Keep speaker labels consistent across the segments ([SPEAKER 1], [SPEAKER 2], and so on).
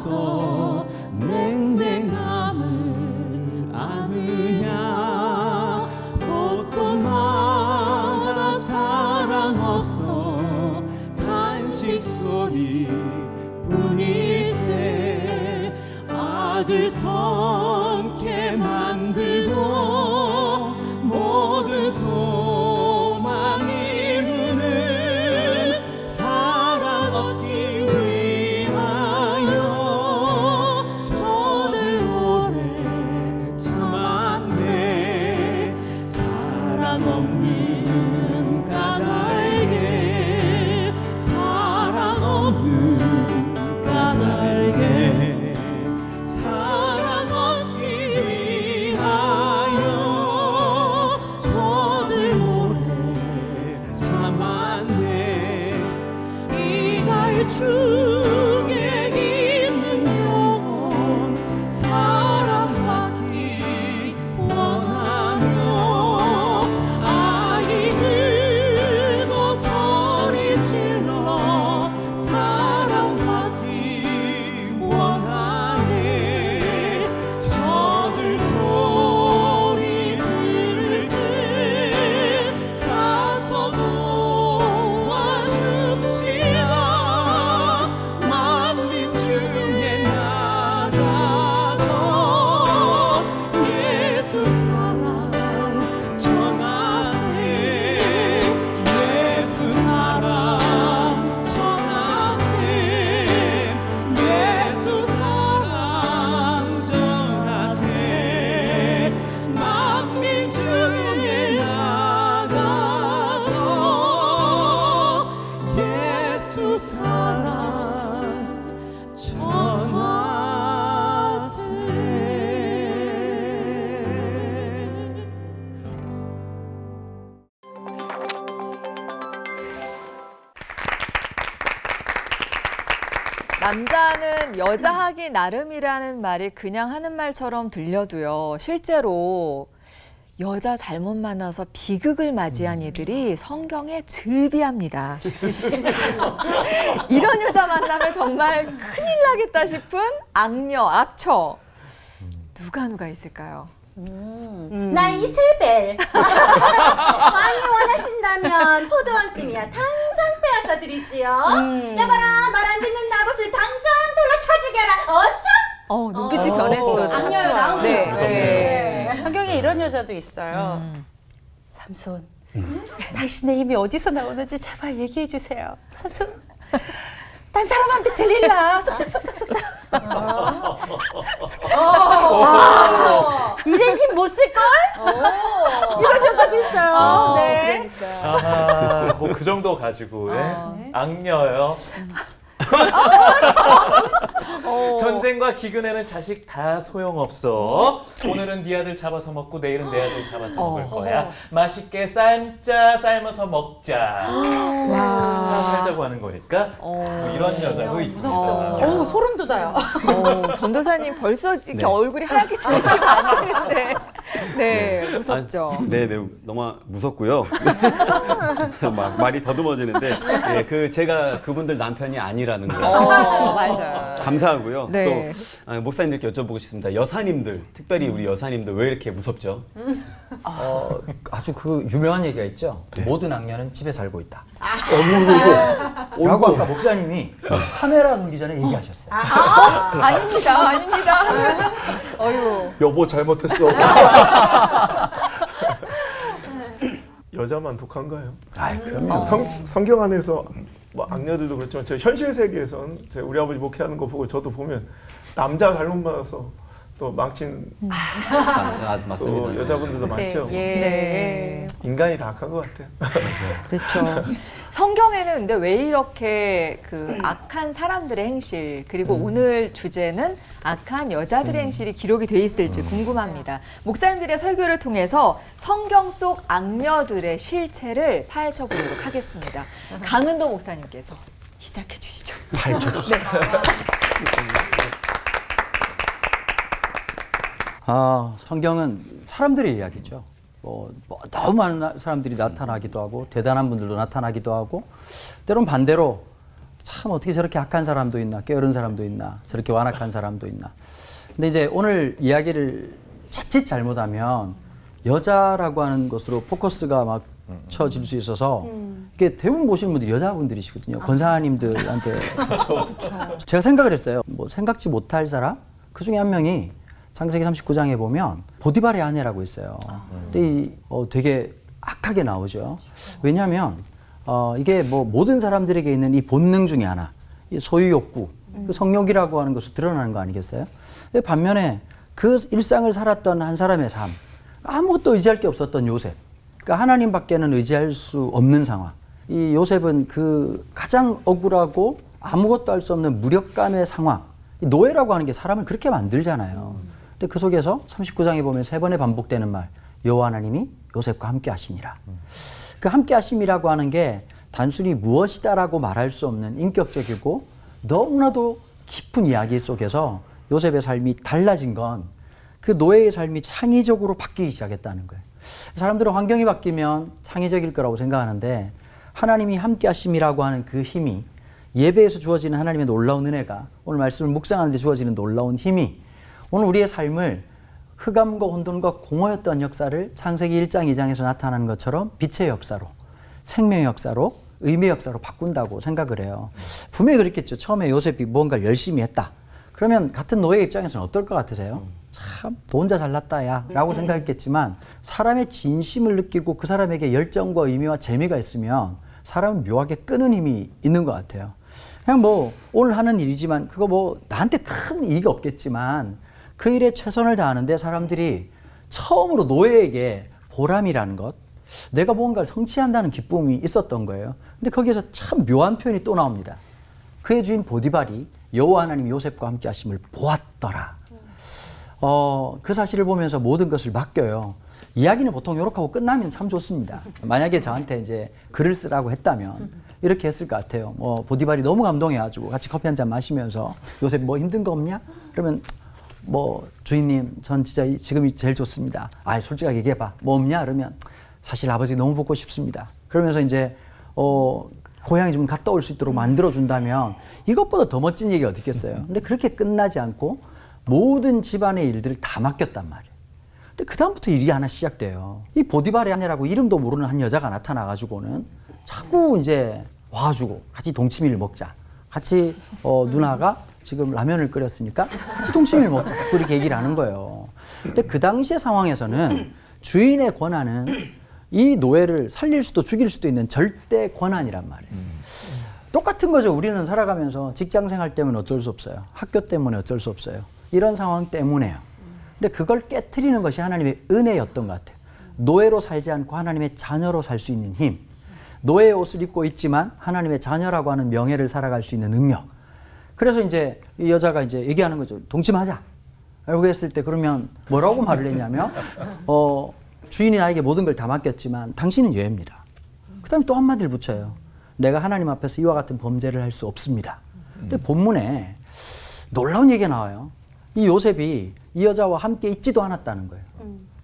[SPEAKER 1] 없어 냉랭함을 아느냐 곳곳마다 사랑 없어 탄식 소리 뿐일세 악을 성게 만들고 모든 소망 이루는 사랑 얻기 위하여 저들 오래 참았네 사랑 없는 까닭에 사랑 없는 까닭에 사랑 얻기 위하여 저들 오래 참았네 이갈 중에 있는 영혼 사랑받기 원하며 아이들도 소리 질러 사랑받기 원하네 저들 소리 들을 때 가서 도와줍시다 만민 중에 나가서 예수 사랑 전하세 예수 사랑 전하세 예수 사랑 전하세 만민 중에 나가서 예수 사랑 전하세
[SPEAKER 2] 남자는 여자 하기 나름이라는 말이 그냥 하는 말처럼 들려도요. 실제로 여자 잘못 만나서 비극을 맞이한 이들이 성경에 즐비합니다. 이런 여자 만나면 정말 큰일 나겠다 싶은 악녀, 악처. 누가 있을까요?
[SPEAKER 3] 나 이세벨. 왕이 원하신다면 포도원쯤이야 당장 빼앗아 드리지요. 여봐라 말 안 듣는 나봇을 당장 돌로 쳐주게라. 어서.
[SPEAKER 2] 눈빛이 변했어요.
[SPEAKER 3] 악녀가 나오죠.
[SPEAKER 2] 네.
[SPEAKER 3] 네.
[SPEAKER 4] 성경에 이런 여자도 있어요. 삼손, 당신의 힘이 어디서 나오는지 제발 얘기해 주세요. 삼손, 딴 사람한테 들릴라. 쏙싹. 이젠 힘 못 쓸걸? 이런 여자도 있어요. 네.
[SPEAKER 5] 아하, 뭐 그 정도 가지고 악녀요. 전쟁과 기근에는 자식 다 소용없어. 오늘은 네 아들 잡아서 먹고 내일은 내 아들 잡아서 먹을 거야. 맛있게 삶아서 먹자. 살자고 하는 거니까 뭐 이런 여자도 있습니다.
[SPEAKER 4] 소름 돋아요.
[SPEAKER 2] 전도사님 벌써 이렇게
[SPEAKER 6] 네.
[SPEAKER 2] 얼굴이 하얗게 좋지가 않으시는데 네, 무섭죠.
[SPEAKER 6] 네, 너무 무섭고요. 막 말이 더듬어지는데, 제가 그분들 남편이 아니라는 거
[SPEAKER 2] 맞아요.
[SPEAKER 6] 감사하고요.
[SPEAKER 2] 네.
[SPEAKER 6] 또 목사님들께 여쭤보고 싶습니다. 여사님들, 특별히 우리 여사님들 왜 이렇게 무섭죠?
[SPEAKER 7] 아주 그 유명한 얘기가 있죠. 모든 악녀는 집에 살고 있다.
[SPEAKER 6] 어이구.
[SPEAKER 7] 아까 목사님이 카메라 돌기 전에 얘기하셨어요.
[SPEAKER 2] 아닙니다. 어휴.
[SPEAKER 8] 여보 잘못했어. 여자만 독한가요?
[SPEAKER 7] 그럼요.
[SPEAKER 8] 성경 안에서 뭐 악녀들도 그렇지만 저 현실 세계에선 우리 아버지 목회하는 거 보고 저도 보면 남자 잘못 받아서 또 망친
[SPEAKER 6] 맞습니다.
[SPEAKER 8] 또 여자분들도 많죠.
[SPEAKER 2] 네.
[SPEAKER 8] 인간이 다 악한 것 같아요.
[SPEAKER 2] 그렇죠. 성경에는 근데 왜 이렇게 그 악한 사람들의 행실 그리고 오늘 주제는 악한 여자들의 행실이 기록이 돼 있을지 궁금합니다. 목사님들의 설교를 통해서 성경 속 악녀들의 실체를 파헤쳐 보도록 하겠습니다. 강은도 목사님께서 시작해 주시죠.
[SPEAKER 8] 파헤쳐 주세요.
[SPEAKER 7] 성경은 사람들의 이야기죠. 너무 많은 사람들이 나타나기도 하고 대단한 분들도 나타나기도 하고 때론 반대로 참 어떻게 저렇게 악한 사람도 있나, 게으른 사람도 있나, 저렇게 완악한 사람도 있나. 근데 이제 오늘 이야기를 자칫 잘못하면 여자라고 하는 것으로 포커스가 막 쳐질 수 있어서 이게 대부분 보시는 분들이 여자분들이시거든요. 권사님들한테. 제가 생각을 했어요. 뭐 생각지 못할 사람? 그 중에 한 명이 창세기 39장에 보면 보디발의 아내라고 있어요. 근데 되게 악하게 나오죠. 왜냐하면 이게 뭐 모든 사람들에게 있는 이 본능 중에 하나, 이 소유 욕구, 그 성욕이라고 하는 것을 드러나는 거 아니겠어요? 근데 반면에 그 일상을 살았던 한 사람의 삶, 아무것도 의지할 게 없었던 요셉, 그러니까 하나님밖에는 의지할 수 없는 상황. 이 요셉은 그 가장 억울하고 아무것도 할 수 없는 무력감의 상황, 노예라고 하는 게 사람을 그렇게 만들잖아요. 근데 그 속에서 39장에 보면 3번에 반복되는 말, 여호와 하나님이 요셉과 함께 하시니라. 그 함께 하심이라고 하는 게 단순히 무엇이다라고 말할 수 없는 인격적이고 너무나도 깊은 이야기 속에서 요셉의 삶이 달라진 건 그 노예의 삶이 창의적으로 바뀌기 시작했다는 거예요. 사람들은 환경이 바뀌면 창의적일 거라고 생각하는데 하나님이 함께 하심이라고 하는 그 힘이, 예배에서 주어지는 하나님의 놀라운 은혜가, 오늘 말씀을 묵상하는 데 주어지는 놀라운 힘이 오늘 우리의 삶을 흑암과 혼돈과 공허였던 역사를 창세기 1장 2장에서 나타나는 것처럼 빛의 역사로, 생명의 역사로, 의미의 역사로 바꾼다고 생각을 해요. 분명히 그렇겠죠. 처음에 요셉이 무언가를 열심히 했다. 그러면 같은 노예 입장에서는 어떨 것 같으세요? 참, 너 혼자 잘났다, 야 라고 생각했겠지만 사람의 진심을 느끼고 그 사람에게 열정과 의미와 재미가 있으면 사람은 묘하게 끄는 힘이 있는 것 같아요. 그냥 뭐 오늘 하는 일이지만 그거 뭐 나한테 큰 이익이 없겠지만 그 일에 최선을 다하는데 사람들이 처음으로 노예에게 보람이라는 것, 내가 무언가를 성취한다는 기쁨이 있었던 거예요. 근데 거기에서 참 묘한 표현이 또 나옵니다. 그의 주인 보디발이 여호와 하나님이 요셉과 함께 하심을 보았더라. 그 사실을 보면서 모든 것을 맡겨요. 이야기는 보통 이렇게 하고 끝나면 참 좋습니다. 만약에 저한테 이제 글을 쓰라고 했다면 이렇게 했을 것 같아요. 뭐 보디발이 너무 감동해가지고 같이 커피 한 잔 마시면서 요셉 뭐 힘든 거 없냐? 그러면 뭐 주인님 전 진짜 지금이 제일 좋습니다. 아 솔직하게 얘기해봐. 뭐 없냐? 그러면 사실 아버지 너무 보고 싶습니다. 그러면서 이제 고향에 좀 갔다 올 수 있도록 만들어준다면 이것보다 더 멋진 얘기가 어디 있겠어요. 근데 그렇게 끝나지 않고 모든 집안의 일들을 다 맡겼단 말이에요. 근데 그 다음부터 일이 하나 시작돼요. 이 보디발의 아내라고 이름도 모르는 한 여자가 나타나가지고는 자꾸 이제 와가지고 같이 동치미를 먹자. 같이 누나가 지금 라면을 끓였으니까 같이 동치미를 먹자. 자꾸 이렇게 얘기를 하는 거예요. 근데 그 당시의 상황에서는 주인의 권한은 이 노예를 살릴 수도 죽일 수도 있는 절대 권한이란 말이에요. 똑같은 거죠. 우리는 살아가면서 직장 생활 때문에 어쩔 수 없어요. 학교 때문에 어쩔 수 없어요. 이런 상황 때문에요. 근데 그걸 깨트리는 것이 하나님의 은혜였던 것 같아요. 노예로 살지 않고 하나님의 자녀로 살 수 있는 힘. 노예의 옷을 입고 있지만 하나님의 자녀라고 하는 명예를 살아갈 수 있는 능력. 그래서 이제 이 여자가 이제 얘기하는 거죠. 동침하자. 라고 했을 때 그러면 뭐라고 말을 했냐면 주인이 나에게 모든 걸 다 맡겼지만 당신은 예입니다. 그 다음에 또 한마디를 붙여요. 내가 하나님 앞에서 이와 같은 범죄를 할 수 없습니다. 근데 본문에 놀라운 얘기가 나와요. 이 요셉이 이 여자와 함께 있지도 않았다는 거예요.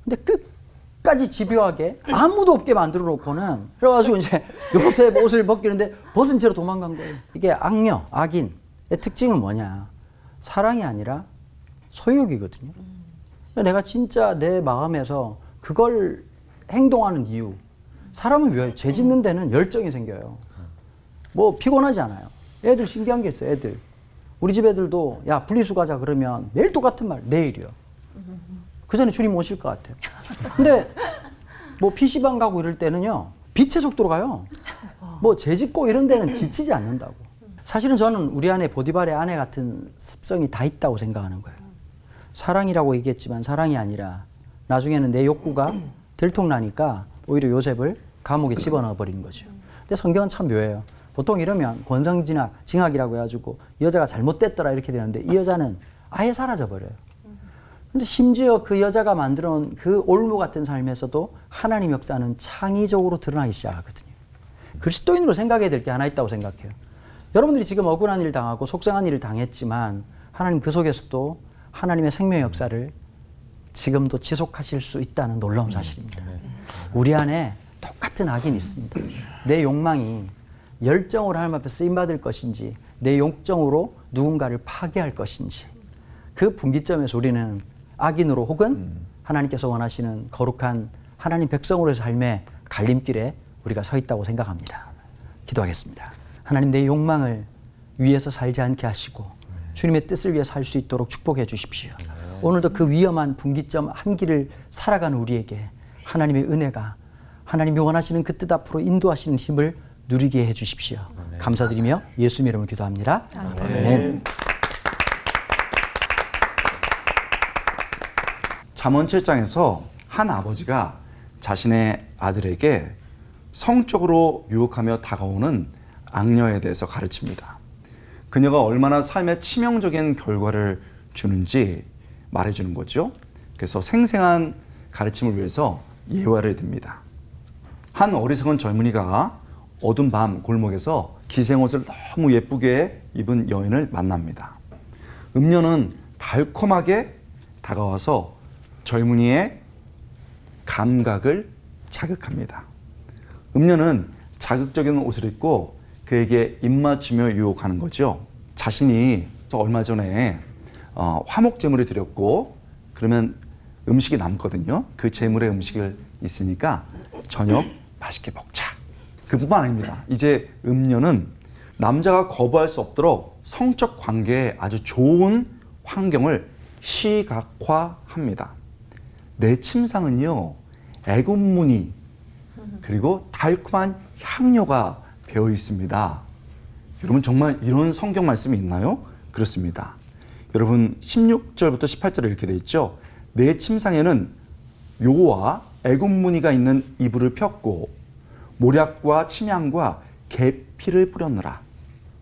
[SPEAKER 7] 근데 끝까지 집요하게 아무도 없게 만들어 놓고는 그래가지고 이제 요셉 옷을 벗기는데 벗은 채로 도망간 거예요. 이게 악녀, 악인의 특징은 뭐냐? 사랑이 아니라 소유욕이거든요. 내가 진짜 내 마음에서 그걸 행동하는 이유. 사람은 왜 죄 짓는 데는 열정이 생겨요. 뭐 피곤하지 않아요. 애들 신기한 게 있어요. 애들. 우리 집 애들도 야 분리수 가자 그러면 매일 똑같은 말. 내일이요. 그 전에 주님 오실 것 같아요. 근데 뭐 PC방 가고 이럴 때는요. 빛의 속도로 가요. 뭐 죄 짓고 이런 데는 지치지 않는다고. 사실은 저는 우리 안에 보디발의 아내 같은 습성이 다 있다고 생각하는 거예요. 사랑이라고 얘기했지만 사랑이 아니라 나중에는 내 욕구가 들통나니까 오히려 요셉을 감옥에 집어넣어 버린 거죠. 근데 성경은 참 묘해요. 보통 이러면 권성징악이라고 해가지고 이 여자가 잘못됐더라 이렇게 되는데 이 여자는 아예 사라져 버려요. 근데 심지어 그 여자가 만들어 놓은 그 올무 같은 삶에서도 하나님 역사는 창의적으로 드러나기 시작하거든요. 그리스도인으로 생각해야 될 게 하나 있다고 생각해요. 여러분들이 지금 억울한 일을 당하고 속상한 일을 당했지만 하나님 그 속에서도 하나님의 생명의 역사를 지금도 지속하실 수 있다는 놀라운 사실입니다. 우리 안에 똑같은 악인이 있습니다. 내 욕망이 열정으로 하나님 앞에 쓰임받을 것인지 내 욕정으로 누군가를 파괴할 것인지 그 분기점에서 우리는 악인으로 혹은 하나님께서 원하시는 거룩한 하나님 백성으로의 삶의 갈림길에 우리가 서 있다고 생각합니다. 기도하겠습니다. 하나님, 내 욕망을 위해서 살지 않게 하시고 주님의 뜻을 위해 살 수 있도록 축복해 주십시오. 오늘도 그 위험한 분기점 한 길을 살아가는 우리에게 하나님의 은혜가 하나님이 원하시는 그 뜻 앞으로 인도하시는 힘을 누리게 해 주십시오. 감사드리며 예수님 이름으로 기도합니다. 아멘.
[SPEAKER 9] 잠언 7장에서 한 아버지가 자신의 아들에게 성적으로 유혹하며 다가오는 악녀에 대해서 가르칩니다. 그녀가 얼마나 삶에 치명적인 결과를 주는지 말해주는 거죠. 그래서 생생한 가르침을 위해서 예화를 듭니다. 한 어리석은 젊은이가 어두운 밤 골목에서 기생옷을 너무 예쁘게 입은 여인을 만납니다. 음녀는 달콤하게 다가와서 젊은이의 감각을 자극합니다. 음녀는 자극적인 옷을 입고 그에게 입맞추며 유혹하는 거죠. 자신이 얼마 전에 화목 제물을 드렸고 그러면 음식이 남거든요. 그 제물에 음식을 있으니까 저녁 맛있게 먹자. 그뿐만 아닙니다. 이제 음녀는 남자가 거부할 수 없도록 성적 관계에 아주 좋은 환경을 시각화합니다. 내 침상은요, 애굽무늬 그리고 달콤한 향료가 배어 있습니다. 여러분, 정말 이런 성경 말씀이 있나요? 그렇습니다. 여러분, 16절부터 18절에 이렇게 되어 있죠. 내 침상에는 묘와 애굽무늬가 있는 이불을 폈고 모략과 침향과 계피를 뿌렸노라.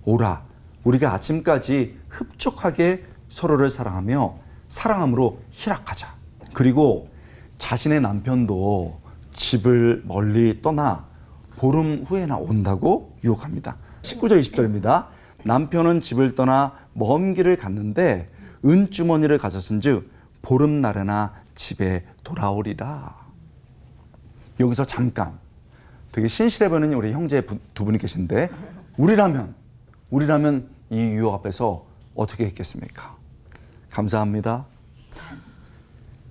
[SPEAKER 9] 오라, 우리가 아침까지 흡족하게 서로를 사랑하며 사랑함으로 희락하자. 그리고 자신의 남편도 집을 멀리 떠나 보름 후에나 온다고 유혹합니다. 19절 20절입니다. 남편은 집을 떠나 먼 길을 갔는데 은주머니를 가졌은즉 보름날에나 집에 돌아오리라. 여기서 잠깐 되게 신실해 보이는 우리 형제 두 분이 계신데 우리라면 이 유혹 앞에서 어떻게 했겠습니까? 감사합니다.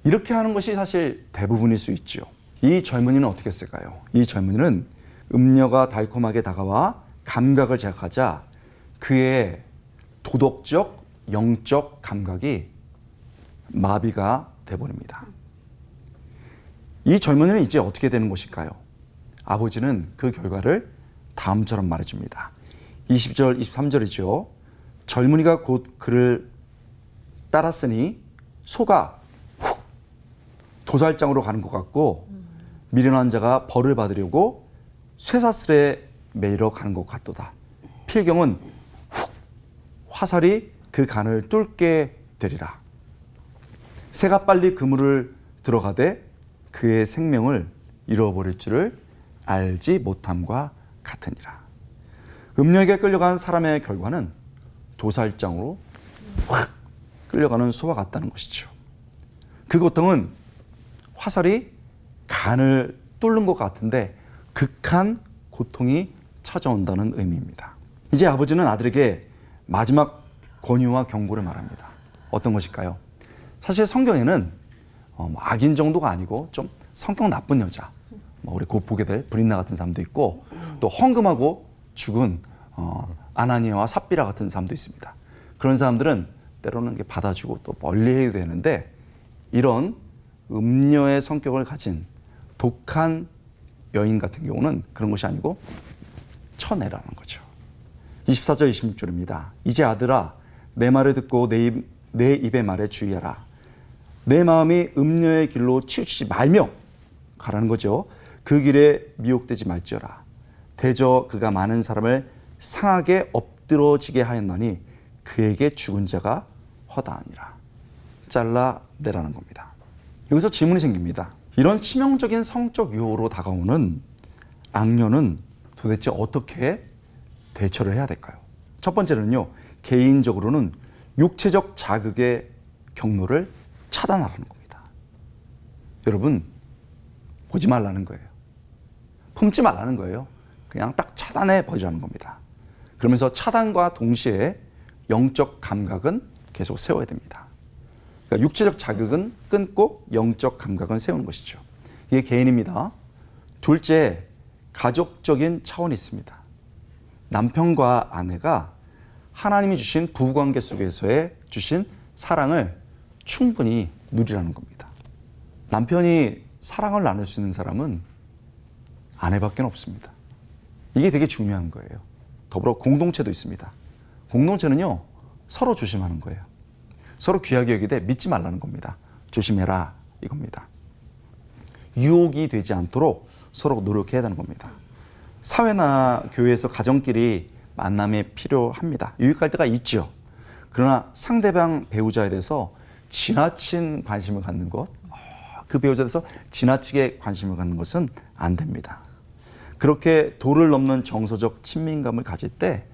[SPEAKER 9] 이렇게 하는 것이 사실 대부분일 수 있죠. 이 젊은이는 어떻게 했을까요? 이 젊은이는 음녀가 달콤하게 다가와 감각을 자극하자 그의 도덕적, 영적 감각이 마비가 돼버립니다. 이 젊은이는 이제 어떻게 되는 것일까요? 아버지는 그 결과를 다음처럼 말해줍니다. 20절, 23절이죠. 젊은이가 곧 그를 따랐으니 소가 훅 도살장으로 가는 것 같고 미련한 자가 벌을 받으려고 쇠사슬에 매이러 가는 것 같도다. 필경은 훅 화살이 그 간을 뚫게 되리라. 새가 빨리 그물을 들어가되 그의 생명을 잃어버릴 줄을 알지 못함과 같으니라. 음녀에게 끌려간 사람의 결과는 도살장으로 확 끌려가는 소와 같다는 것이죠. 그 고통은 화살이 간을 뚫는 것 같은데 극한 고통이 찾아온다는 의미입니다. 이제 아버지는 아들에게 마지막 권유와 경고를 말합니다. 어떤 것일까요? 사실 성경에는 악인 정도가 아니고 좀 성격 나쁜 여자, 우리 곧 보게 될 브린나 같은 사람도 있고 또 헌금하고 죽은 아나니아와 삽비라 같은 사람도 있습니다. 그런 사람들은 때로는 받아주고 또 멀리해야 되는데 이런 음녀의 성격을 가진 독한 여인 같은 경우는 그런 것이 아니고 쳐내라는 거죠. 24절 26절입니다. 이제 아들아 내 말을 듣고 내 입의 말에 주의하라. 내 마음이 음녀의 길로 치우치지 말며 가라는 거죠. 그 길에 미혹되지 말지어라. 대저 그가 많은 사람을 상하게 엎드러지게 하였나니 그에게 죽은 자가 허다하니라. 잘라내라는 겁니다. 여기서 질문이 생깁니다. 이런 치명적인 성적 유혹으로 다가오는 악녀는 도대체 어떻게 대처를 해야 될까요? 첫 번째는요, 개인적으로는 육체적 자극의 경로를 차단하라는 겁니다. 여러분, 보지 말라는 거예요. 품지 말라는 거예요. 그냥 딱 차단해 버리자는 겁니다. 그러면서 차단과 동시에 영적 감각은 계속 세워야 됩니다. 그러니까 육체적 자극은 끊고 영적 감각은 세우는 것이죠. 이게 개인입니다. 둘째, 가족적인 차원이 있습니다. 남편과 아내가 하나님이 주신 부부관계 속에서의 주신 사랑을 충분히 누리라는 겁니다. 남편이 사랑을 나눌 수 있는 사람은 아내밖에 없습니다. 이게 되게 중요한 거예요. 더불어 공동체도 있습니다. 공동체는요, 서로 조심하는 거예요. 서로 귀하게 여기되 믿지 말라는 겁니다. 조심해라 이겁니다. 유혹이 되지 않도록 서로 노력해야 하는 겁니다. 사회나 교회에서 가정끼리 만남이 필요합니다. 유익할 때가 있죠. 그러나 상대방 배우자에 대해서 지나친 관심을 갖는 것, 그 배우자에 대해서 지나치게 관심을 갖는 것은 안 됩니다. 그렇게 도를 넘는 정서적 친밀감을 가질 때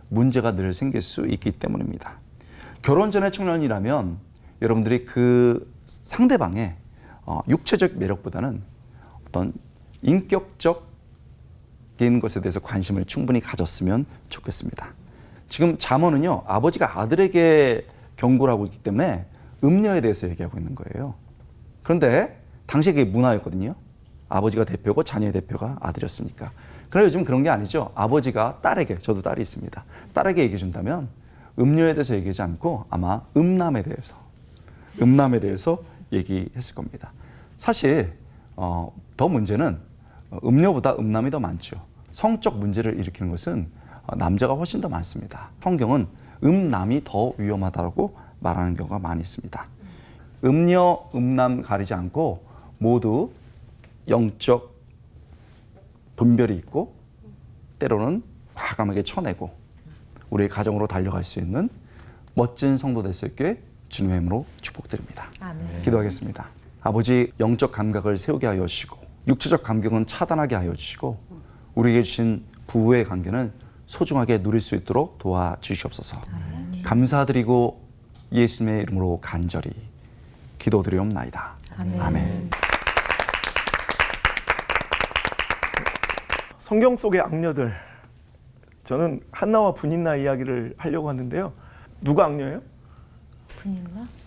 [SPEAKER 9] 문제가 늘 생길 수 있기 때문입니다. 결혼 전의 청년이라면 여러분들이 그 상대방의 육체적 매력보다는 어떤 인격적인 것에 대해서 관심을 충분히 가졌으면 좋겠습니다. 지금 잠언은요, 아버지가 아들에게 경고를 하고 있기 때문에 음녀에 대해서 얘기하고 있는 거예요. 그런데 당시에 그게 문화였거든요. 아버지가 대표고 자녀의 대표가 아들이었으니까. 그러나 요즘 그런 게 아니죠. 아버지가 딸에게, 저도 딸이 있습니다. 딸에게 얘기해 준다면 음녀에 대해서 얘기하지 않고 아마 음남에 대해서 얘기했을 겁니다. 사실 더 문제는 음녀보다 음남이 더 많죠. 성적 문제를 일으키는 것은 남자가 훨씬 더 많습니다. 성경은 음남이 더 위험하다고 말하는 경우가 많이 있습니다. 음녀, 음남 가리지 않고 모두 영적 분별이 있고 때로는 과감하게 쳐내고 우리의 가정으로 달려갈 수 있는 멋진 성도 될 수 있게 주님의 이름으로 축복드립니다.
[SPEAKER 2] 아멘.
[SPEAKER 9] 기도하겠습니다. 아버지, 영적 감각을 세우게 하여 주시고 육체적 감격은 차단하게 하여 주시고 우리에게 주신 부부의 관계는 소중하게 누릴 수 있도록 도와주시옵소서. 감사드리고 예수님의 이름으로 간절히 기도드리옵나이다. 아멘.
[SPEAKER 8] 성경 속의 악녀들, 저는 한나와 분인나 이야기를 하려고 하는데요. 누가 악녀예요?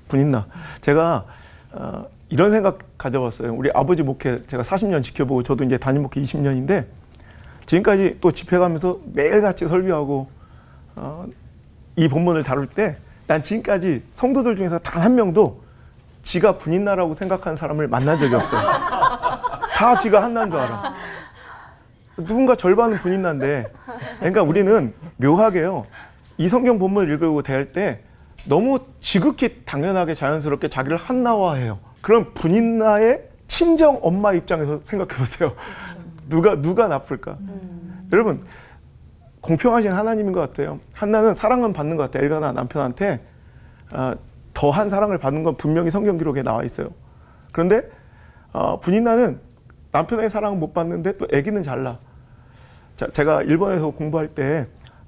[SPEAKER 8] 분인나. 제가 이런 생각 가져봤어요. 우리 아버지 목회 제가 40년 지켜보고 저도 이제 담임 목회 20년인데 지금까지 또 집회 가면서 매일같이 설교하고 이 본문을 다룰 때 난 지금까지 성도들 중에서 단 한 명도 지가 분인나라고 생각하는 사람을 만난 적이 없어요. 다 지가 한나인 줄 알아. 누군가 절반은 분인나인데, 그러니까 우리는 묘하게요, 이 성경 본문을 읽고 대할 때 너무 지극히 당연하게 자연스럽게 자기를 한나화해요. 그럼 분인나의 친정 엄마 입장에서 생각해 보세요. 누가 나쁠까? 여러분, 공평하신 하나님인 것 같아요. 한나는 사랑은 받는 것 같아요. 엘가나 남편한테 더한 사랑을 받는 건 분명히 성경 기록에 나와 있어요. 그런데 분인나는 남편의 사랑은 못 받는데 또 아기는 잘나. 자, 제가 일본에서 공부할 때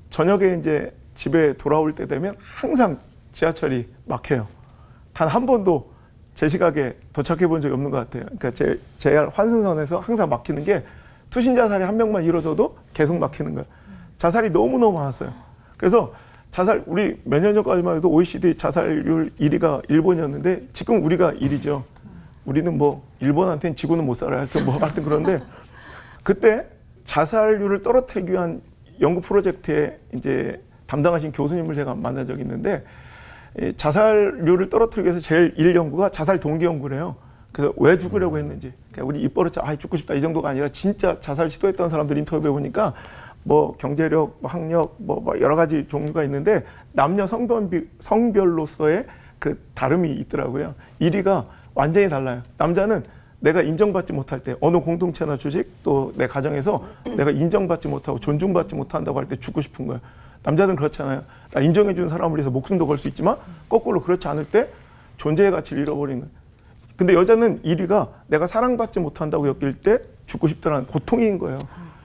[SPEAKER 8] 저녁에 이제 집에 돌아올 때 되면 항상 지하철이 막혀요. 단 한 번도 제 시각에 도착해 본 적이 없는 것 같아요. 그러니까 제 환승선에서 항상 막히는 게 투신 자살이 한 명만 이루어져도 계속 막히는 거예요. 자살이 너무너무 많았어요. 그래서 자살, 우리 몇 년 전까지만 해도 OECD 자살률 1위가 일본이었는데 지금 우리가 1위죠. 우리는 뭐 일본한테는 지구는 못 살아요. 하여튼 그런데 그때 자살률을 떨어뜨리기 위한 연구 프로젝트에 이제 담당하신 교수님을 제가 만난 적이 있는데 자살률을 떨어뜨리기 위해서 제일 1연구가 자살 동기 연구래요. 그래서 왜 죽으려고 했는지. 우리 입버릇 죽고 싶다 이 정도가 아니라 진짜 자살 시도했던 사람들 인터뷰해 보니까 뭐 경제력, 뭐 학력, 뭐 여러 가지 종류가 있는데 남녀 성별로서의 그 다름이 있더라고요. 1위가 완전히 달라요. 남자는 내가 인정받지 못할 때 어느 공동체나 조직 또 내 가정에서 내가 인정받지 못하고 존중받지 못한다고 할 때 죽고 싶은 거예요. 남자는 그렇잖아요. 나 인정해 주는 사람을 위해서 목숨도 걸 수 있지만 거꾸로 그렇지 않을 때 존재의 가치를 잃어버리는. 근데 여자는 1위가 내가 사랑받지 못한다고 여길 때 죽고 싶다는 고통인 거예요.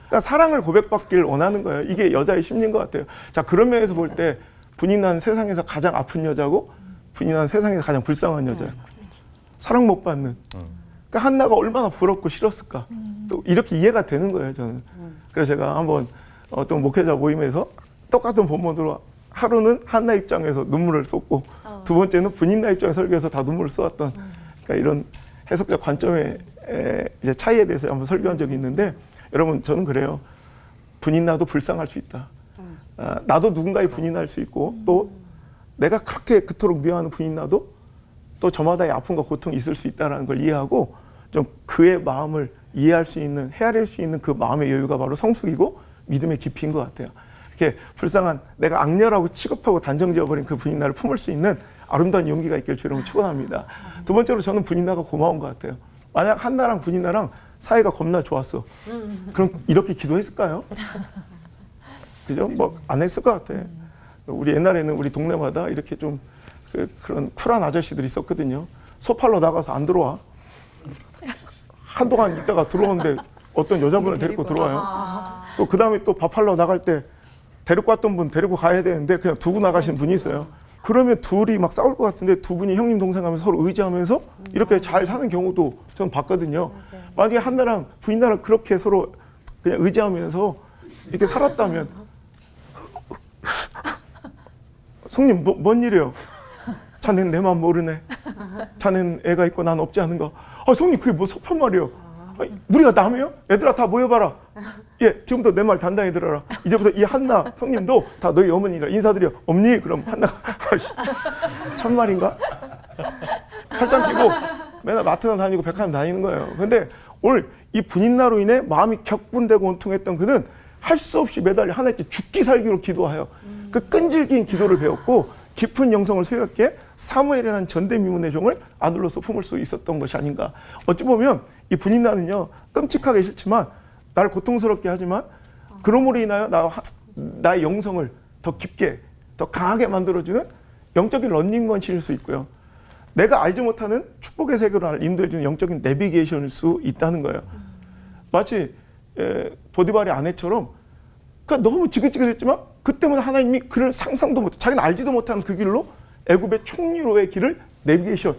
[SPEAKER 8] 그러니까 사랑을 고백받기를 원하는 거예요. 이게 여자의 심리인 것 같아요. 자, 그런 면에서 볼 때 분인나는 세상에서 가장 아픈 여자고 분인나는 세상에서 가장 불쌍한 여자예요. 사랑 못 받는. 그러니까 한나가 얼마나 부럽고 싫었을까. 또 이렇게 이해가 되는 거예요, 저는. 그래서 제가 한번 어떤 목회자 모임에서 똑같은 본문으로 하루는 한나 입장에서 눈물을 쏟고 두 번째는 분인나 입장에서 설교해서 다 눈물을 쏟았던 그러니까 이런 해석적 관점의 이제 차이에 대해서 한번 설교한 적이 있는데 여러분 저는 그래요. 분인나도 불쌍할 수 있다. 나도 누군가의 분인날 수 있고 또 내가 그렇게 그토록 미워하는 분인나도 또 저마다의 아픔과 고통이 있을 수 있다는 걸 이해하고 좀 그의 마음을 이해할 수 있는 헤아릴 수 있는 그 마음의 여유가 바로 성숙이고 믿음의 깊이인 것 같아요. 이렇게 불쌍한 내가 악렬하고 취급하고 단정지어버린 그 분인나를 품을 수 있는 아름다운 용기가 있길 주님을 축원합니다. 두 번째로 저는 분인나가 고마운 것 같아요. 만약 한나랑 분인나랑 사이가 겁나 좋았어. 그럼 이렇게 기도했을까요? 그죠? 뭐 안 했을 것 같아. 우리 옛날에는 우리 동네마다 이렇게 좀 그런 쿨한 아저씨들이 있었거든요. 소팔로 나가서 안 들어와. 한동안 있다가 들어오는데 어떤 여자분을 데리고 들어와요. 또 그 다음에 또 밥하러 나갈 때 데리고 왔던 분 데리고 가야 되는데 그냥 두고 나가신 분이 있어요. 그러면 둘이 막 싸울 것 같은데 두 분이 형님 동생 하면서 서로 의지하면서 이렇게 잘 사는 경우도 저는 봤거든요. 만약에 한나랑 부인나랑 그렇게 서로 그냥 의지하면서 이렇게 살았다면 성님 뭔 일이에요? 자넨 내 마음 모르네. 자넨 애가 있고 난 없지 않은가? 아 성님 그게 뭐 섭한 말이에요? 우리가 남이에요? 얘들아 다 모여봐라. 예, 지금부터 내 말 단단히 들어라. 이제부터 이 한나 성님도 다 너희 어머니라 인사드려. 엄니? 그럼 한나가 참말인가? 팔짱 끼고 맨날 마트나 다니고 백화점 다니는 거예요. 근데 오늘 이 분인나로 인해 마음이 격분되고 온통했던 그는 할 수 없이 매달려 하나님께 죽기 살기로 기도하여 그 끈질긴 기도를 배웠고 깊은 영성을 소유했기에 사무엘이라는 전대미문의 종을 아들로서 품을 수 있었던 것이 아닌가. 어찌 보면 이 분인나는요 끔찍하게 싫지만 나를 고통스럽게 하지만 그러므로 인하여 나의 영성을 더 깊게 더 강하게 만들어주는 영적인 런닝머신일 수 있고요. 내가 알지 못하는 축복의 세계로 나를 인도해주는 영적인 내비게이션일 수 있다는 거예요. 마치 보디발의 아내처럼 그러니까 너무 지긋지긋했지만 그 때문에 하나님이 그를 상상도 못, 자기는 알지도 못하는 그 길로 애굽의 총리로의 길을 내비게이션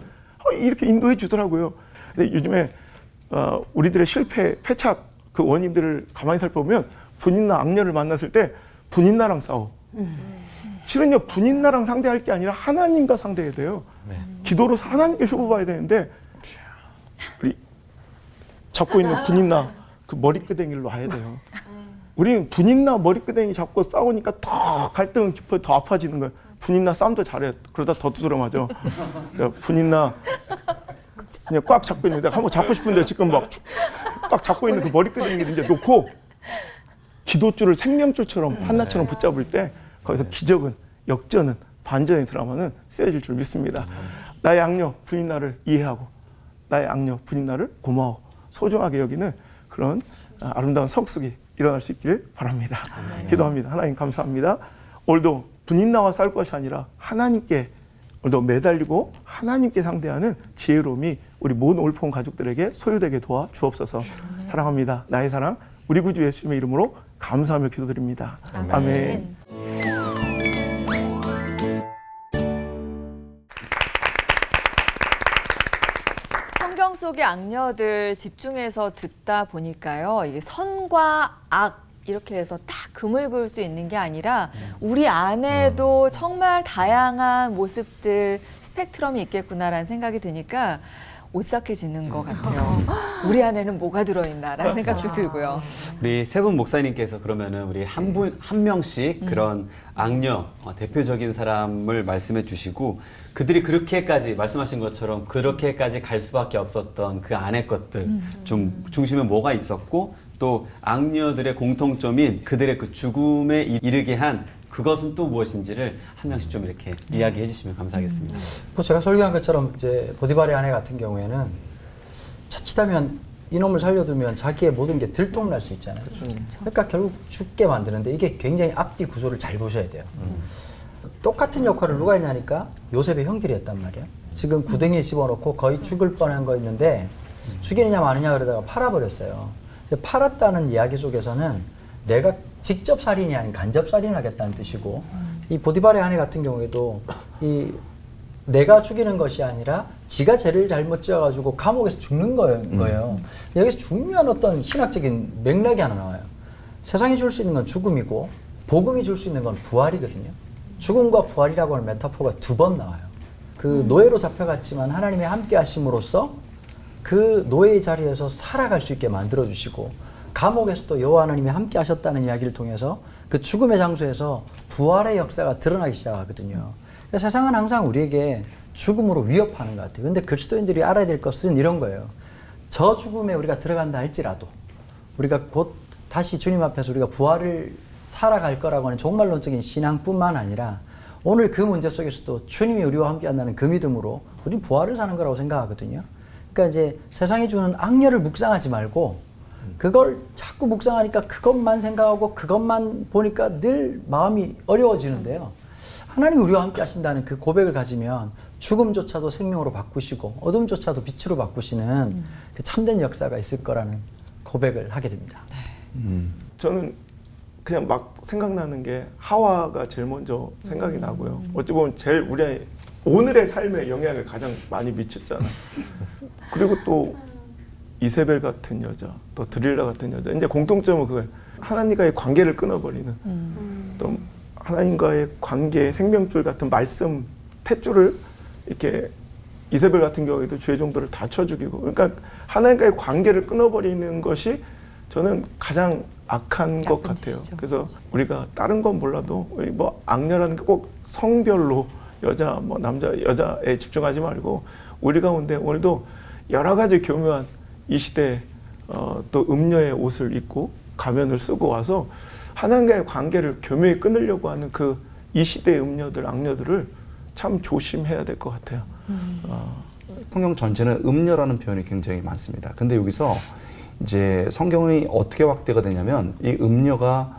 [SPEAKER 8] 이렇게 인도해 주더라고요. 근데 요즘에 우리들의 실패, 패착 그 원인들을 가만히 살펴보면 분인나 악녀를 만났을 때 분인나랑 싸워. 실은요 분인나랑 상대할 게 아니라 하나님과 상대해야 돼요. 기도로 하나님께 쇼부봐야 되는데 우리 잡고 있는 분인나 그 머리끄댕이를 놔야 돼요. 우리는 분인나 머리끄댕이 잡고 싸우니까 더 갈등은 깊어 더 아파지는 거예요. 분인나 싸움도 잘해. 그러다 더 두드려 맞아. 그러니까 분인나 그냥 꽉 잡고 있는데 한번 잡고 싶은데 지금 막 꽉 잡고 있는 그 머리끄댕이를 이제 놓고 기도줄을 생명줄처럼 한나처럼 붙잡을 때 거기서 기적은 역전은 반전의 드라마는 쓰여질 줄 믿습니다. 나의 악녀 분인나를 이해하고 나의 악녀 분인나를 고마워 소중하게 여기는 그런 아름다운 성숙이 일어날 수 있기를 바랍니다. 기도합니다. 하나님 감사합니다. 오늘도 분인나와 싸울 것이 아니라 하나님께 오늘도 매달리고 하나님께 상대하는 지혜로움이 우리 모든 올포온 가족들에게 소유되게 도와 주옵소서. 사랑합니다. 나의 사랑 우리 구주 예수님의 이름으로 감사하며 기도드립니다. 아멘.
[SPEAKER 2] 성경 속의 악녀들 집중해서 듣다 보니까요. 이게 선과 악 이렇게 해서 딱 금을 그을 수 있는 게 아니라 우리 안에도 정말 다양한 모습들, 스펙트럼이 있겠구나라는 생각이 드니까 오싹해지는 것 같아요. 우리 안에는 뭐가 들어있나라는 생각도 들고요.
[SPEAKER 6] 우리 세 분 목사님께서 그러면은 우리 한 명씩 그런 악녀 대표적인 사람을 말씀해 주시고 그들이 그렇게까지 말씀하신 것처럼 그렇게까지 갈 수밖에 없었던 그 안의 것들 좀 중심에 뭐가 있었고 또 악녀들의 공통점인 그들의 그 죽음에 이르게 한 그것은 또 무엇인지를 한 명씩 좀 이렇게 이야기해 주시면 감사하겠습니다.
[SPEAKER 7] 뭐 제가 설교한 것처럼 이제 보디발의 아내 같은 경우에는 자칫하면 이놈을 살려두면 자기의 모든 게 들통날 수 있잖아요. 그러니까 결국 죽게 만드는데 이게 굉장히 앞뒤 구조를 잘 보셔야 돼요. 똑같은 역할을 누가 했냐니까 요셉의 형들이 했단 말이에요. 지금 구덩이에 집어넣고 거의 죽을 뻔한 거 있는데 죽이느냐 마느냐 그러다가 팔아버렸어요. 팔았다는 이야기 속에서는 내가 직접 살인이 아닌 간접 살인하겠다는 뜻이고 이 보디발의 아내 같은 경우에도 이 내가 죽이는 것이 아니라 지가 죄를 잘못 지어가지고 감옥에서 죽는 거예요. 여기서 중요한 어떤 신학적인 맥락이 하나 나와요. 세상이 줄 수 있는 건 죽음이고 복음이 줄 수 있는 건 부활이거든요. 죽음과 부활이라고 하는 메타포가 2번 나와요. 그 노예로 잡혀갔지만 하나님의 함께 하심으로써 그 노예의 자리에서 살아갈 수 있게 만들어주시고 감옥에서도 여호와 하나님이 함께 하셨다는 이야기를 통해서 그 죽음의 장소에서 부활의 역사가 드러나기 시작하거든요. 세상은 항상 우리에게 죽음으로 위협하는 것 같아요. 근데 그리스도인들이 알아야 될 것은 이런 거예요. 저 죽음에 우리가 들어간다 할지라도 우리가 곧 다시 주님 앞에서 우리가 부활을 살아갈 거라고 하는 종말론적인 신앙뿐만 아니라 오늘 그 문제 속에서도 주님이 우리와 함께 한다는 그 믿음으로 우리는 부활을 사는 거라고 생각하거든요. 그러니까 이제 세상이 주는 악녀를 묵상하지 말고 그걸 자꾸 묵상하니까 그것만 생각하고 그것만 보니까 늘 마음이 어려워지는데요. 하나님이 우리와 함께 하신다는 그 고백을 가지면 죽음조차도 생명으로 바꾸시고 어둠조차도 빛으로 바꾸시는 그 참된 역사가 있을 거라는 고백을 하게 됩니다.
[SPEAKER 8] 저는 그냥 막 생각나는 게 하와가 제일 먼저 생각이 나고요. 어찌 보면 제일 우리 오늘의 삶에 영향을 가장 많이 미쳤잖아요. 그리고 또 이세벨 같은 여자, 또 드릴라 같은 여자. 이제 공통점은 그거예요. 하나님과의 관계를 끊어버리는 또 하나님과의 관계 생명줄 같은 말씀 탯줄을 이렇게 이세벨 같은 경우에도 주의 종들을 다 쳐 죽이고, 그러니까 하나님과의 관계를 끊어버리는 것이 저는 가장 악한 것 같아요.
[SPEAKER 2] 짓이죠.
[SPEAKER 8] 그래서 우리가 다른 건 몰라도 우리 뭐 악녀라는 게 꼭 성별로 여자 뭐 남자 여자에 집중하지 말고 우리 가운데 오늘도 여러 가지 교묘한 이 시대 또 음녀의 옷을 입고 가면을 쓰고 와서 하나님과의 관계를 교묘히 끊으려고 하는 그 이 시대의 음녀들 악녀들을 참 조심해야 될 것 같아요.
[SPEAKER 9] 성경 전체는 음녀라는 표현이 굉장히 많습니다. 근데 여기서 이제 성경이 어떻게 확대가 되냐면 이 음녀가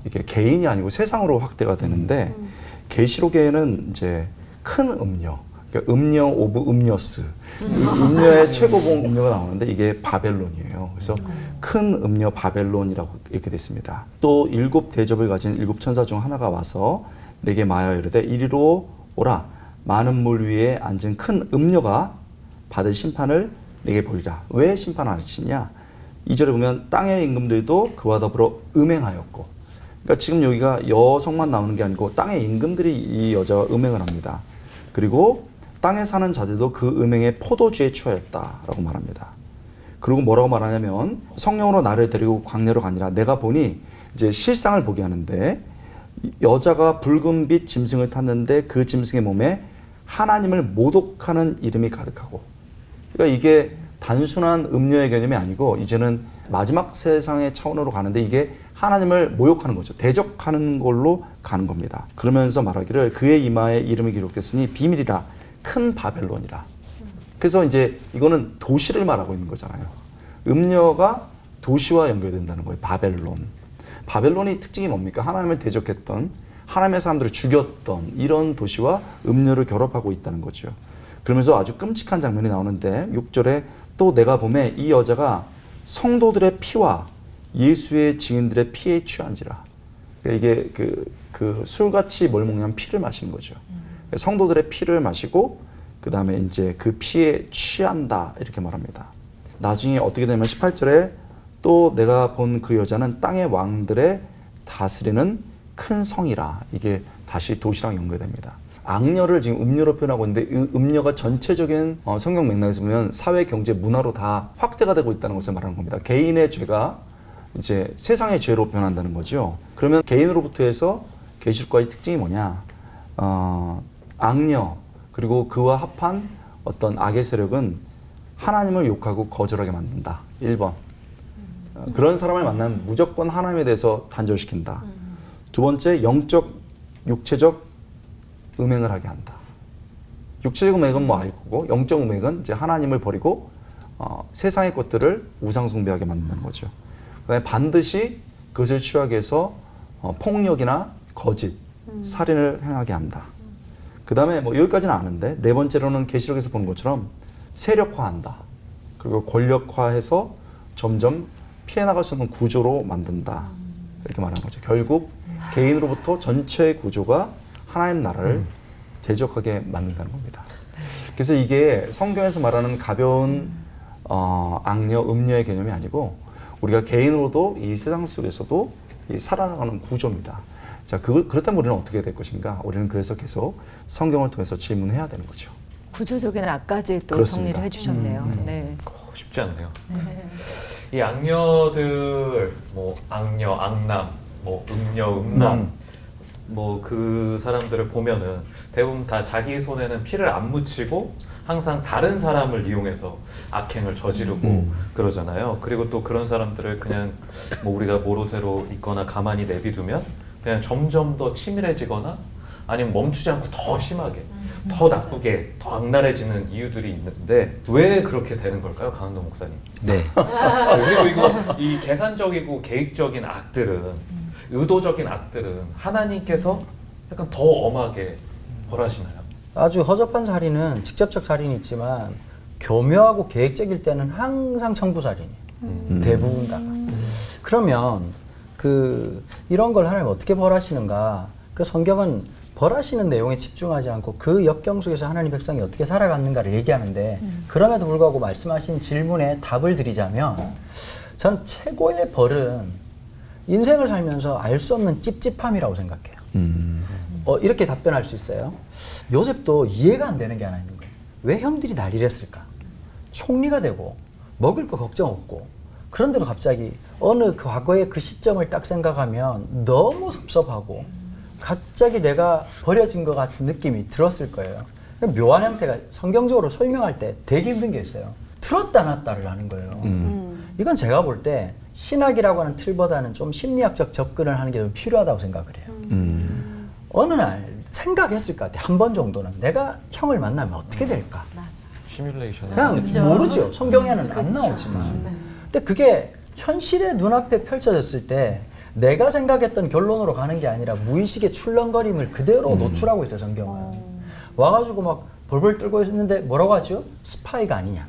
[SPEAKER 9] 이게 개인이 아니고 세상으로 확대가 되는데 계시록에는 이제 큰 음녀, 그러니까 음녀 오브 음녀스, 음녀의 최고봉 음녀가 나오는데 이게 바벨론이에요. 그래서 큰 음녀 바벨론이라고 이렇게 됐습니다. 또 7 대접을 가진 7 천사 중 하나가 와서 내게 말하여 이르되 이리로 오라. 많은 물 위에 앉은 큰 음녀가 받을 심판을 내게 보리라. 왜 심판을 하시냐? 2절에 보면 땅의 임금들도 그와 더불어 음행하였고, 그러니까 지금 여기가 여성만 나오는 게 아니고 땅의 임금들이 이 여자와 음행을 합니다. 그리고 땅에 사는 자들도 그 음행에 포도주에 취하였다라고 말합니다. 그리고 뭐라고 말하냐면 성령으로 나를 데리고 광야로 가니라. 내가 보니 이제 실상을 보게 하는데 여자가 붉은 빛 짐승을 탔는데 그 짐승의 몸에 하나님을 모독하는 이름이 가득하고, 그러니까 이게 단순한 음녀의 개념이 아니고 이제는 마지막 세상의 차원으로 가는데 이게 하나님을 모욕하는 거죠. 대적하는 걸로 가는 겁니다. 그러면서 말하기를 그의 이마에 이름이 기록됐으니 비밀이라 큰 바벨론이라. 그래서 이제 이거는 도시를 말하고 있는 거잖아요. 음녀가 도시와 연결된다는 거예요. 바벨론. 바벨론의 특징이 뭡니까? 하나님을 대적했던, 하나님의 사람들을 죽였던 이런 도시와 음녀를 결합하고 있다는 거죠. 그러면서 아주 끔찍한 장면이 나오는데 6절에 또 내가 보매 이 여자가 성도들의 피와 예수의 증인들의 피에 취한지라. 그러니까 이게 그 술같이 뭘 먹냐면 피를 마시는 거죠. 성도들의 피를 마시고 그 다음에 이제 그 피에 취한다 이렇게 말합니다. 나중에 어떻게 되냐면 18절에 또 내가 본 그 여자는 땅의 왕들의 다스리는 큰 성이라. 이게 다시 도시랑 연결됩니다. 악녀를 지금 음녀로 표현하고 있는데 이 음녀가 전체적인 성경 맥락에서 보면 사회, 경제, 문화로 다 확대가 되고 있다는 것을 말하는 겁니다. 개인의 죄가 이제 세상의 죄로 변한다는 거죠. 그러면 개인으로부터 해서 계시록과의 특징이 뭐냐? 악녀 그리고 그와 합한 어떤 악의 세력은 하나님을 욕하고 거절하게 만든다. 1번. 그런 사람을 만나면 무조건 하나님에 대해서 단절시킨다. 두 번째, 영적, 육체적 음행을 하게 한다. 육체적 음행은 뭐 알고, 영적 음행은 이제 하나님을 버리고 세상의 것들을 우상 숭배하게 만드는 거죠. 그다음에 반드시 그것을 취하게 해서 폭력이나 거짓, 살인을 행하게 한다. 그 다음에 뭐 여기까지는 아는데 네 번째로는 계시록에서 보는 것처럼 세력화한다. 그리고 권력화해서 점점 피해 나갈 수 있는 구조로 만든다. 이렇게 말하는 거죠. 결국 개인으로부터 전체 구조가 하나님 나라를 대적하게 만든다는 겁니다. 그래서 이게 성경에서 말하는 가벼운 악녀, 음녀의 개념이 아니고 우리가 개인으로도 이 세상 속에서도 이 살아나가는 구조입니다. 자, 그렇다면 우리는 어떻게 될 것인가? 우리는 그래서 계속 성경을 통해서 질문해야 되는 거죠.
[SPEAKER 2] 구조적인 악까지 또
[SPEAKER 9] 그렇습니다.
[SPEAKER 2] 정리를 해주셨네요. 네.
[SPEAKER 5] 쉽지 않네요. 이 악녀들, 뭐 악녀, 악남, 뭐 음녀, 음남, 뭐 그 사람들을 보면은 대부분 다 자기 손에는 피를 안 묻히고 항상 다른 사람을 이용해서 악행을 저지르고 그러잖아요. 그리고 또 그런 사람들을 그냥 뭐 우리가 모로새로 있거나 가만히 내비두면 그냥 점점 더 치밀해지거나 아니면 멈추지 않고 더 심하게, 더 나쁘게, 더 악랄해지는 이유들이 있는데 왜 그렇게 되는 걸까요, 강한도 목사님?
[SPEAKER 7] 네.
[SPEAKER 5] 그리고 이거 이 계산적이고 계획적인 악들은, 의도적인 악들은 하나님께서 약간 더 엄하게 벌하시나요?
[SPEAKER 7] 아주 허접한 살인은 직접적 살인이 있지만 교묘하고 계획적일 때는 항상 청부살인이에요. 대부분 다. 그러면 이런 걸 하나님 어떻게 벌하시는가? 그 성경은 벌하시는 내용에 집중하지 않고 그 역경 속에서 하나님 백성이 어떻게 살아갔는가를 얘기하는데 그럼에도 불구하고 말씀하신 질문에 답을 드리자면 전 최고의 벌은 인생을 살면서 알 수 없는 찝찝함이라고 생각해요. 이렇게 답변할 수 있어요. 요셉도 이해가 안 되는 게 하나 있는 거예요. 왜 형들이 난리를 했을까? 총리가 되고 먹을 거 걱정 없고 그런데도 갑자기 어느 과거의 그 시점을 딱 생각하면 너무 섭섭하고 갑자기 내가 버려진 것 같은 느낌이 들었을 거예요. 묘한 형태가 성경적으로 설명할 때 되게 힘든 게 있어요. 틀었다 놨다를 하는 거예요. 이건 제가 볼 때 신학이라고 하는 틀보다는 좀 심리학적 접근을 하는 게 좀 필요하다고 생각을 해요. 어느 날 생각했을 것 같아요. 한 번 정도는 내가 형을 만나면 어떻게 될까?
[SPEAKER 5] 시뮬레이션.
[SPEAKER 7] 그냥 모르죠. 성경에는 안 나오지만. 근데 그게 현실의 눈앞에 펼쳐졌을 때 내가 생각했던 결론으로 가는 게 아니라 무의식의 출렁거림을 그대로 노출하고 있어요, 성경은. 와가지고 막 벌벌 떨고 있는데 뭐라고 하죠? 스파이가 아니냐.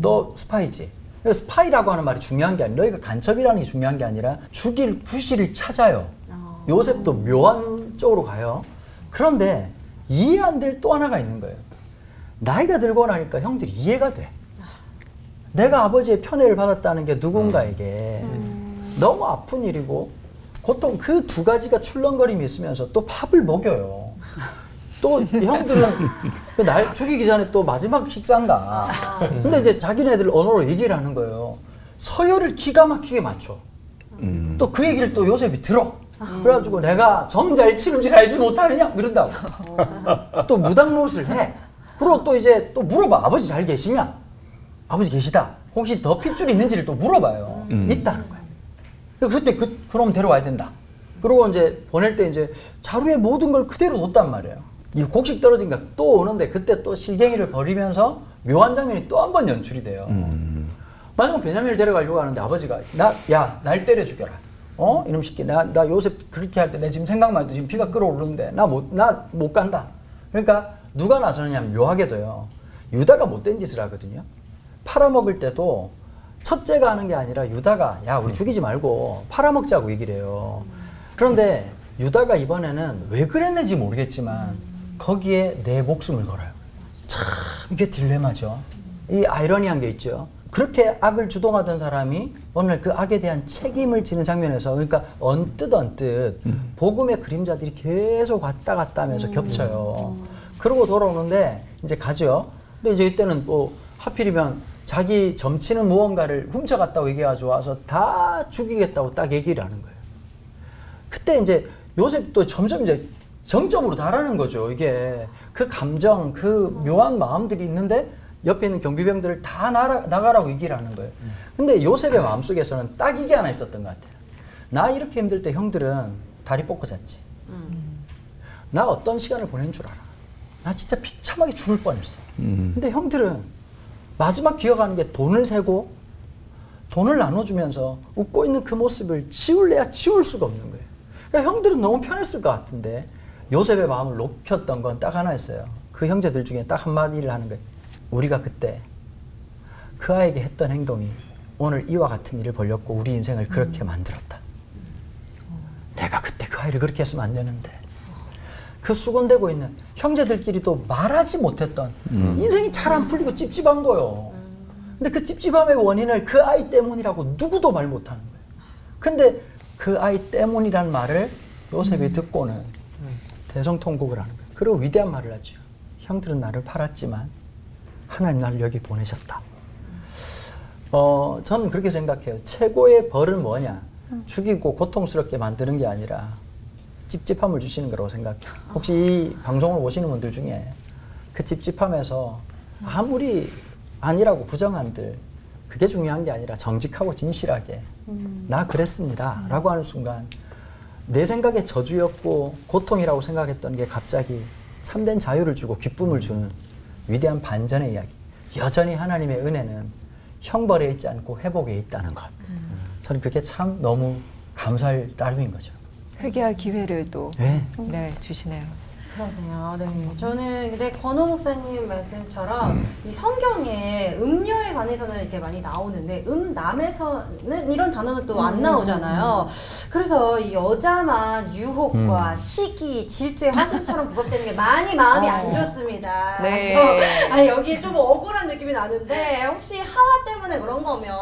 [SPEAKER 7] 너 스파이지. 스파이라고 하는 말이 중요한 게 아니라 너희가 간첩이라는 게 중요한 게 아니라 죽일 구실을 찾아요. 요셉도 묘한 쪽으로 가요. 그런데 이해 안 될 또 하나가 있는 거예요. 나이가 들고 나니까 형들이 이해가 돼. 내가 아버지의 편애를 받았다는 게 누군가에게 너무 아픈 일이고 고통 그 두 가지가 출렁거림이 있으면서 또 밥을 먹여요. 또 형들은 날 죽이기 전에 또 마지막 식사인가. 근데 이제 자기네들 언어로 얘기를 하는 거예요. 서열을 기가 막히게 맞춰. 또 그 얘기를 또 요셉이 들어. 그래가지고 내가 점 잘 치는 줄 알지 못하느냐? 이런다고. 또 무당 노릇을 해. 그리고 또 이제 또 물어봐. 아버지 잘 계시냐? 아버지 계시다. 혹시 더 핏줄이 있는지를 또 물어봐요. 있다는 거예요. 그때 그럼 데려와야 된다. 그리고 이제 보낼 때 이제 자루에 모든 걸 그대로 뒀단 말이에요. 이 곡식 떨어진가 또 오는데 그때 또 실갱이를 벌이면서 묘한 장면이 또 한 번 연출이 돼요. 마지막 베냐민을 데려가려고 하는데 아버지가 날 때려 죽여라. 이놈 새끼 나 요셉 그렇게 할 때 내 지금 생각만 해도 지금 피가 끓어오르는데 나 못 간다. 그러니까 누가 나서느냐면 묘하게도요. 유다가 못된 짓을 하거든요. 팔아먹을 때도 첫째가 하는 게 아니라 유다가 야 우리 죽이지 말고 팔아먹자고 얘기를 해요. 그런데 유다가 이번에는 왜 그랬는지 모르겠지만 거기에 내 목숨을 걸어요. 참 이게 딜레마죠. 이 아이러니한 게 있죠. 그렇게 악을 주동하던 사람이 오늘 그 악에 대한 책임을 지는 장면에서 그러니까 언뜻 복음의 그림자들이 계속 왔다 갔다 하면서 겹쳐요. 그러고 돌아오는데 이제 가죠. 근데 이제 이때는 뭐 하필이면 자기 점치는 무언가를 훔쳐갔다고 얘기해가지고 와서 다 죽이겠다고 딱 얘기를 하는 거예요. 그때 이제 요셉도 점점 이제 정점으로 달하는 거죠. 이게 그 감정, 그 묘한 마음들이 있는데 옆에 있는 경비병들을 다 나가라고 얘기를 하는 거예요. 근데 요셉의 마음속에서는 딱 이게 하나 있었던 것 같아요. 나 이렇게 힘들 때 형들은 다리 뻗고 잤지. 나 어떤 시간을 보낸 줄 알아. 나 진짜 비참하게 죽을 뻔했어. 근데 형들은 마지막 기억하는 게 돈을 세고 돈을 나눠주면서 웃고 있는 그 모습을 지울래야 지울 수가 없는 거예요. 그러니까 형들은 너무 편했을 것 같은데 요셉의 마음을 높였던 건 딱 하나였어요. 그 형제들 중에 딱 한마디를 하는 거예요. 우리가 그때 그 아이에게 했던 행동이 오늘 이와 같은 일을 벌였고 우리 인생을 그렇게 만들었다. 내가 그때 그 아이를 그렇게 했으면 안 되는데 그 수건대고 있는 형제들끼리도 말하지 못했던 인생이 잘 안 풀리고 찝찝한 거요. 근데 그 찝찝함의 원인을 그 아이 때문이라고 누구도 말 못하는 거예요. 근데 그 아이 때문이란 말을 요셉이 듣고는 대성통곡을 하는 거예요. 그리고 위대한 말을 하죠. 형들은 나를 팔았지만 하나님 나를 여기 보내셨다. 저는 그렇게 생각해요. 최고의 벌은 뭐냐? 죽이고 고통스럽게 만드는 게 아니라 찝찝함을 주시는 거라고 생각해요. 혹시 이 방송을 보시는 분들 중에 그 찝찝함에서 아무리 아니라고 부정한들 그게 중요한 게 아니라 정직하고 진실하게 나 그랬습니다 라고 하는 순간 내 생각에 저주였고 고통이라고 생각했던 게 갑자기 참된 자유를 주고 기쁨을 주는 위대한 반전의 이야기. 여전히 하나님의 은혜는 형벌에 있지 않고 회복에 있다는 것. 저는 그게 참 너무 감사할 따름인 거죠.
[SPEAKER 2] 회개할 기회를 또
[SPEAKER 7] 네.
[SPEAKER 2] 주시네요.
[SPEAKER 3] 그러네요. 네. 저는 근데 권호 목사님 말씀처럼 이 성경에 음료에 관해서는 이렇게 많이 나오는데 남에서는 이런 단어는 또 안 나오잖아요. 그래서 이 여자만 유혹과 시기, 질투의 화신처럼 부각되는 게 많이 마음이 안 좋습니다.
[SPEAKER 2] 네.
[SPEAKER 3] 그래서 여기에 좀 억울한 느낌이 나는데 혹시 하와 때문에 그런 거면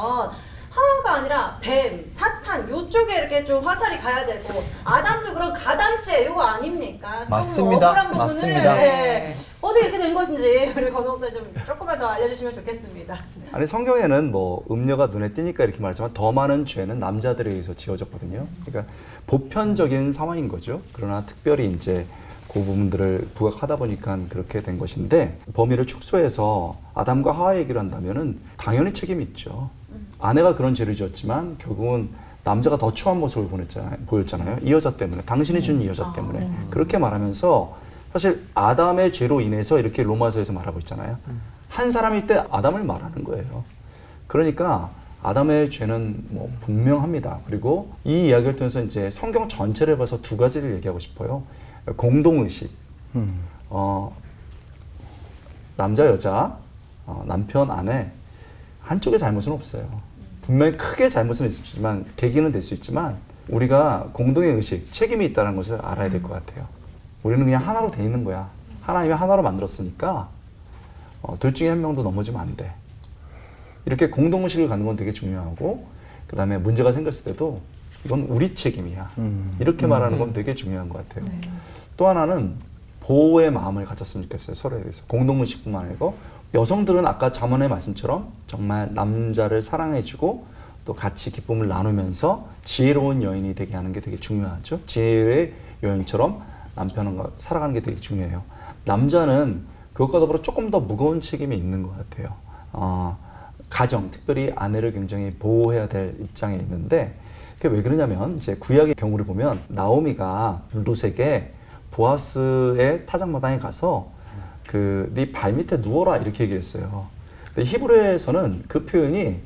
[SPEAKER 3] 하와가 아니라 뱀, 사탄 요쪽에 이렇게 좀 화살이 가야 되고 아담도 그런 가담죄 요거 아닙니까?
[SPEAKER 7] 맞습니다.
[SPEAKER 3] 억울한 부분을
[SPEAKER 7] 맞습니다.
[SPEAKER 3] 네. 어떻게 이렇게 된 것인지 우리 권호 목사 좀 조금만 더 알려주시면 좋겠습니다.
[SPEAKER 9] 아니 성경에는 뭐 음녀가 눈에 띄니까 이렇게 말하지만 더 많은 죄는 남자들에 의해서 지어졌거든요. 그러니까 보편적인 상황인 거죠. 그러나 특별히 이제 그 부분들을 부각하다 보니까 그렇게 된 것인데 범위를 축소해서 아담과 하와 얘기를 한다면은 당연히 책임이 있죠. 아내가 그런 죄를 지었지만 결국은 남자가 더 추한 모습을 보였잖아요. 이 여자 때문에, 당신이 준 이 여자 때문에. 그렇게 말하면서 사실 아담의 죄로 인해서 이렇게 로마서에서 말하고 있잖아요. 한 사람일 때 아담을 말하는 거예요. 그러니까 아담의 죄는 뭐 분명합니다. 그리고 이 이야기를 통해서 이제 성경 전체를 봐서 두 가지를 얘기하고 싶어요. 공동의식. 남자, 여자, 남편, 아내 한쪽의 잘못은 없어요. 분명히 크게 잘못은 있지만 계기는 될 수 있지만 우리가 공동의 의식, 책임이 있다는 것을 알아야 될 것 같아요. 우리는 그냥 하나로 돼 있는 거야. 하나님이 하나로 만들었으니까 둘 중에 한 명도 넘어지면 안 돼. 이렇게 공동의식을 갖는 건 되게 중요하고 그 다음에 문제가 생겼을 때도 이건 우리 책임이야. 이렇게 말하는 건 되게 중요한 것 같아요. 또 하나는 보호의 마음을 가졌으면 좋겠어요. 서로에 대해서. 공동의식뿐만 아니고 여성들은 아까 잠언의 말씀처럼 정말 남자를 사랑해주고 또 같이 기쁨을 나누면서 지혜로운 여인이 되게 하는 게 되게 중요하죠. 지혜의 여인처럼 남편을 살아가는 게 되게 중요해요. 남자는 그것과 더불어 조금 더 무거운 책임이 있는 것 같아요. 가정, 특별히 아내를 굉장히 보호해야 될 입장에 있는데 그게 왜 그러냐면 이제 구약의 경우를 보면 나오미가 룻에게 보아스의 타작마당에 가서 네 발 밑에 누워라 이렇게 얘기했어요. 근데 히브리어에서는 그 표현이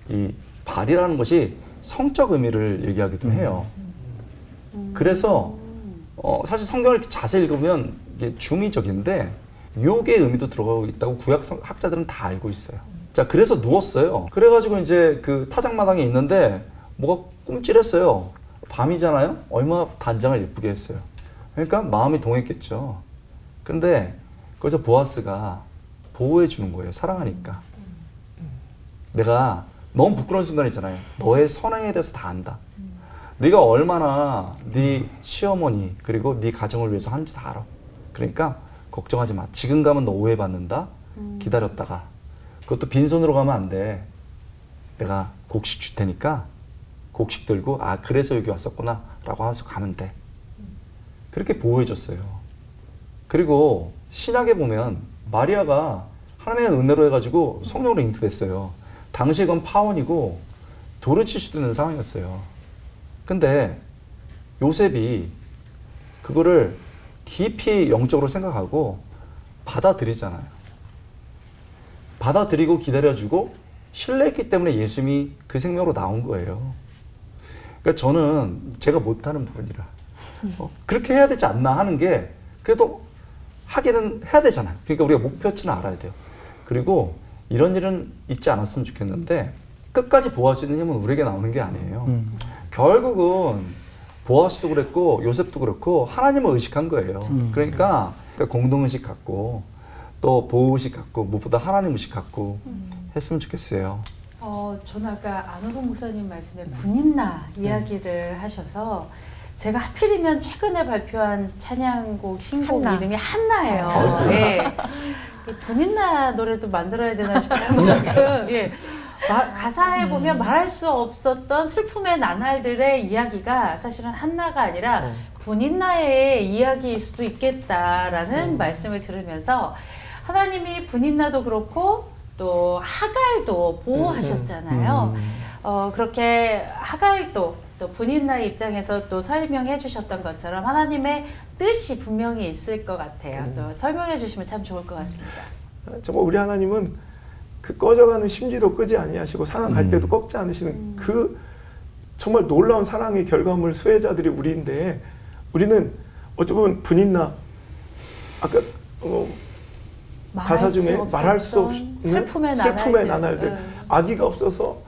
[SPEAKER 9] 이 발이라는 것이 성적 의미를 얘기하기도 해요. 그래서 사실 성경을 자세히 읽으면 이게 중의적인데 유혹의 의미도 들어가고 있다고 구약 학자들은 다 알고 있어요. 자, 그래서 누웠어요. 그래가지고 이제 그 타작마당에 있는데 뭐가 꿈찔했어요. 밤이잖아요. 얼마나 단장을 예쁘게 했어요. 그러니까 마음이 동했겠죠. 그런데 거기서 보아스가 보호해 주는 거예요. 사랑하니까. 내가 너무 부끄러운 순간 있잖아요. 너의 선행에 대해서 다 안다. 네가 얼마나 네 시어머니 그리고 네 가정을 위해서 하는지 다 알아. 그러니까 걱정하지 마. 지금 가면 너 오해받는다. 기다렸다가. 그것도 빈손으로 가면 안 돼. 내가 곡식 줄 테니까 곡식 들고 그래서 여기 왔었구나 라고 하면서 가면 돼. 그렇게 보호해 줬어요. 그리고 신약에 보면 마리아가 하나님의 은혜로 해가지고 성령으로 잉태됐어요. 당시 그건 파혼이고 돌을 칠 수도 있는 상황이었어요. 근데 요셉이 그거를 깊이 영적으로 생각하고 받아들이잖아요. 받아들이고 기다려주고 신뢰했기 때문에 예수님이 그 생명으로 나온 거예요. 그러니까 저는 제가 못하는 부분이라 그렇게 해야 되지 않나 하는 게 그래도 하기는 해야 되잖아요. 그러니까 우리가 목표치는 알아야 돼요. 그리고 이런 일은 있지 않았으면 좋겠는데 끝까지 보호할 수 있는 힘은 우리에게 나오는 게 아니에요. 결국은 보아스도 그랬고 요셉도 그렇고 하나님을 의식한 거예요. 그러니까 공동의식 갖고 또 보호의식 갖고 무엇보다 하나님 의식 갖고 했으면 좋겠어요.
[SPEAKER 4] 저는 아까 안호성 목사님 말씀에 분인나 이야기를 하셔서 제가 하필이면 최근에 발표한 찬양곡 신곡
[SPEAKER 2] 한나.
[SPEAKER 4] 이름이 한나예요. 예. 분인나 노래도 만들어야 되나 싶을 만큼 예. 가사에 보면 말할 수 없었던 슬픔의 나날들의 이야기가 사실은 한나가 아니라 분인나의 이야기일 수도 있겠다라는 말씀을 들으면서 하나님이 분인나도 그렇고 또 하갈도 보호하셨잖아요. 그렇게 하갈도 또 분인나의 입장에서 또 설명해 주셨던 것처럼 하나님의 뜻이 분명히 있을 것 같아요. 또 설명해 주시면 참 좋을 것 같습니다.
[SPEAKER 8] 정말 우리 하나님은 그 꺼져가는 심지도 끄지 아니하시고 사랑 갈 때도 꺾지 않으시는 그 정말 놀라운 사랑의 결과물 수혜자들이 우리인데 우리는 어쩌면 분인나 아까 가사 중에 말할 수 없는 슬픔의 나날들 아기가 없어서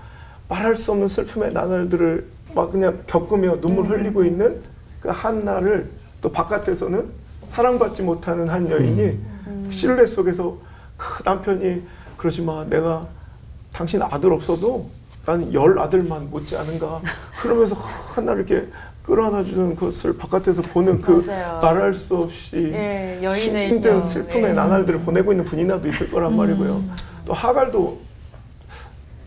[SPEAKER 8] 말할 수 없는 슬픔의 나날들을 막 그냥 겪으며 눈물 흘리고 있는 그 한나를 또 바깥에서는 사랑받지 못하는 한 여인이 신뢰 속에서 그 남편이 그러지 마 내가 당신 아들 없어도 나는 10 아들만 못지 않은가 그러면서 한나를 이렇게 끌어안아주는 것을 바깥에서 보는 그
[SPEAKER 4] 맞아요.
[SPEAKER 8] 말할 수 없이
[SPEAKER 4] 예, 여인의
[SPEAKER 8] 힘든
[SPEAKER 4] 인형.
[SPEAKER 8] 슬픔의
[SPEAKER 4] 예.
[SPEAKER 8] 나날들을 보내고 있는 분이나도 있을 거란 말이고요. 또 하갈도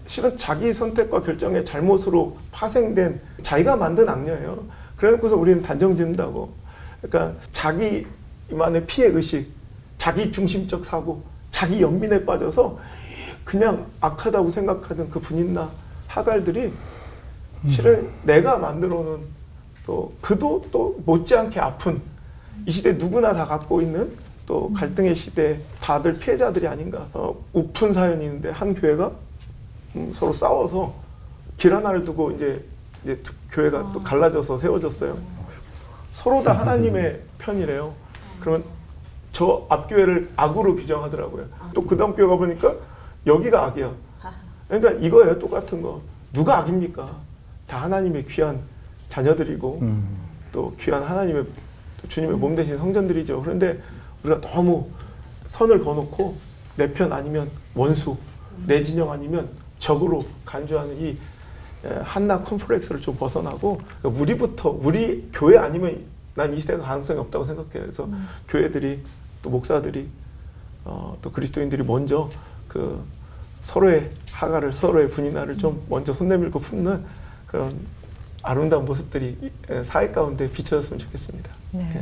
[SPEAKER 8] 실은 자기 선택과 결정의 잘못으로 파생된 자기가 만든 악녀예요. 그래놓고서 우리는 단정 짓는다고. 그러니까 자기만의 피해 의식, 자기 중심적 사고, 자기 연민에 빠져서 그냥 악하다고 생각하는 그 분인나 하갈들이 실은 내가 만들어놓은 또 그도 또 못지않게 아픈 이 시대 누구나 다 갖고 있는 또 갈등의 시대 다들 피해자들이 아닌가. 우픈 사연이 있는데 한 교회가 서로 싸워서 길 하나를 두고 이제 교회가 또 갈라져서 세워졌어요. 서로 다 하나님의 편이래요. 그러면 저 앞교회를 악으로 규정하더라고요. 또 그 다음 교회 가보니까 여기가 악이야. 그러니까 이거예요. 똑같은 거. 누가 악입니까? 다 하나님의 귀한 자녀들이고 또 귀한 하나님의 주님의 몸 되신 성전들이죠. 그런데 우리가 너무 선을 그어놓고 내 편 아니면 원수, 내 진영 아니면 적으로 간주하는 이 한나 컴플렉스를 좀 벗어나고 그러니까 우리부터 우리 교회 아니면 난 이 시대가 가능성이 없다고 생각해요. 그래서 교회들이 또 목사들이 또 그리스도인들이 먼저 그 서로의 하갈을 서로의 분인나를 좀 먼저 손 내밀고 품는 그런 아름다운 모습들이 사회 가운데 비춰졌으면 좋겠습니다.
[SPEAKER 2] 네.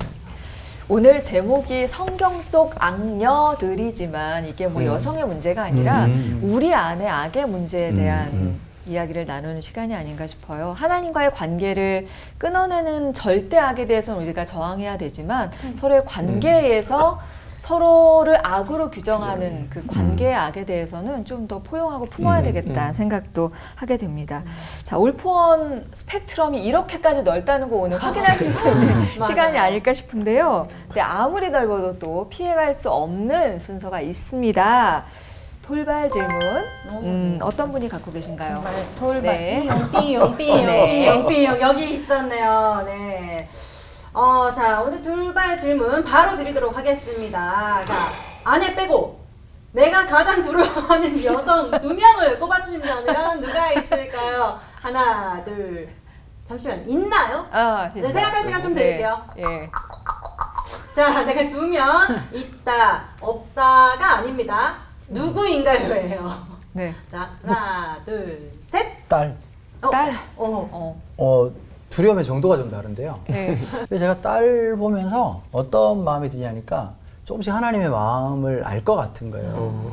[SPEAKER 2] 오늘 제목이 성경 속 악녀들이지만 이게 뭐 여성의 문제가 아니라 우리 안의 악의 문제에 대한 이야기를 나누는 시간이 아닌가 싶어요. 하나님과의 관계를 끊어내는 절대 악에 대해서는 우리가 저항해야 되지만 서로의 관계에서 서로를 악으로 규정하는 그 관계의 악에 대해서는 좀 더 포용하고 품어야 되겠다는 생각도 하게 됩니다. 자, 올포원 스펙트럼이 이렇게까지 넓다는 거 오늘 확인하실 수 있는 시간이 아닐까 싶은데요. 근데 아무리 넓어도 또 피해갈 수 없는 순서가 있습니다. 돌발 질문. 어떤 분이 갖고 계신가요?
[SPEAKER 3] 돌발.
[SPEAKER 2] 네.
[SPEAKER 3] 삐용 여기 있었네요. 네. 자, 오늘 돌발 질문 바로 드리도록 하겠습니다. 자, 아내 빼고 내가 가장 두려워하는 여성 2명을 꼽아주신다면 누가 있을까요? 하나, 둘, 잠시만, 있나요?
[SPEAKER 2] 진짜.
[SPEAKER 3] 네, 생각할 시간 좀 드릴게요.
[SPEAKER 2] 네. 예.
[SPEAKER 3] 자, 내가 2명 있다, 없다가 아닙니다. 누구인가요예요.
[SPEAKER 2] 네.
[SPEAKER 3] 자, 하나, 둘, 셋.
[SPEAKER 7] 딸.
[SPEAKER 2] 딸.
[SPEAKER 7] 두려움의 정도가 좀 다른데요.
[SPEAKER 2] 네.
[SPEAKER 7] 근데 제가 딸 보면서 어떤 마음이 드냐니까 조금씩 하나님의 마음을 알 것 같은 거예요.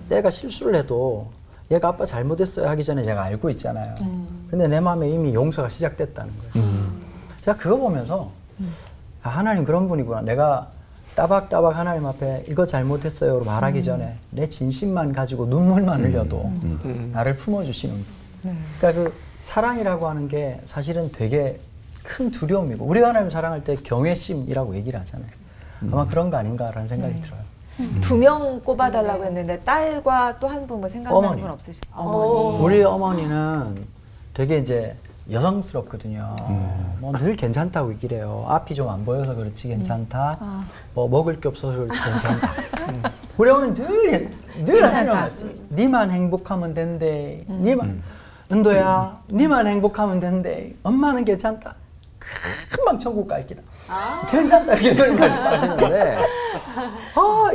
[SPEAKER 7] 내가 실수를 해도 얘가 아빠 잘못했어요 하기 전에 제가 알고 있잖아요. 근데 내 마음에 이미 용서가 시작됐다는 거예요. 제가 그거 보면서 하나님 그런 분이구나. 내가 따박따박 하나님 앞에 이거 잘못했어요 말하기 전에 내 진심만 가지고 눈물만 흘려도 나를 품어주시는 분. 그러니까 그 사랑이라고 하는 게 사실은 되게 큰 두려움이고 우리가 하나님 사랑할 때 경외심이라고 얘기를 하잖아요. 아마 그런 거 아닌가라는 생각이 들어요.
[SPEAKER 2] 2명 꼽아달라고 했는데 딸과 또 한 분 뭐 생각나는
[SPEAKER 7] 어머니.
[SPEAKER 2] 분 없으실까요? 어머니.
[SPEAKER 7] 우리 어머니는 되게 이제 여성스럽거든요. 뭐 늘 괜찮다고 얘기를 해요. 앞이 좀 안 보여서 그렇지 괜찮다. 뭐 먹을 게 없어서 그렇지 괜찮다. 우리 어머니 늘 하시는 말씀. 니만 행복하면 된대. 니만 은도야, 니만 행복하면 된대. 엄마는 괜찮다. 금방 천국 갈 기다. 괜찮다 이렇게 늘 말씀하시는데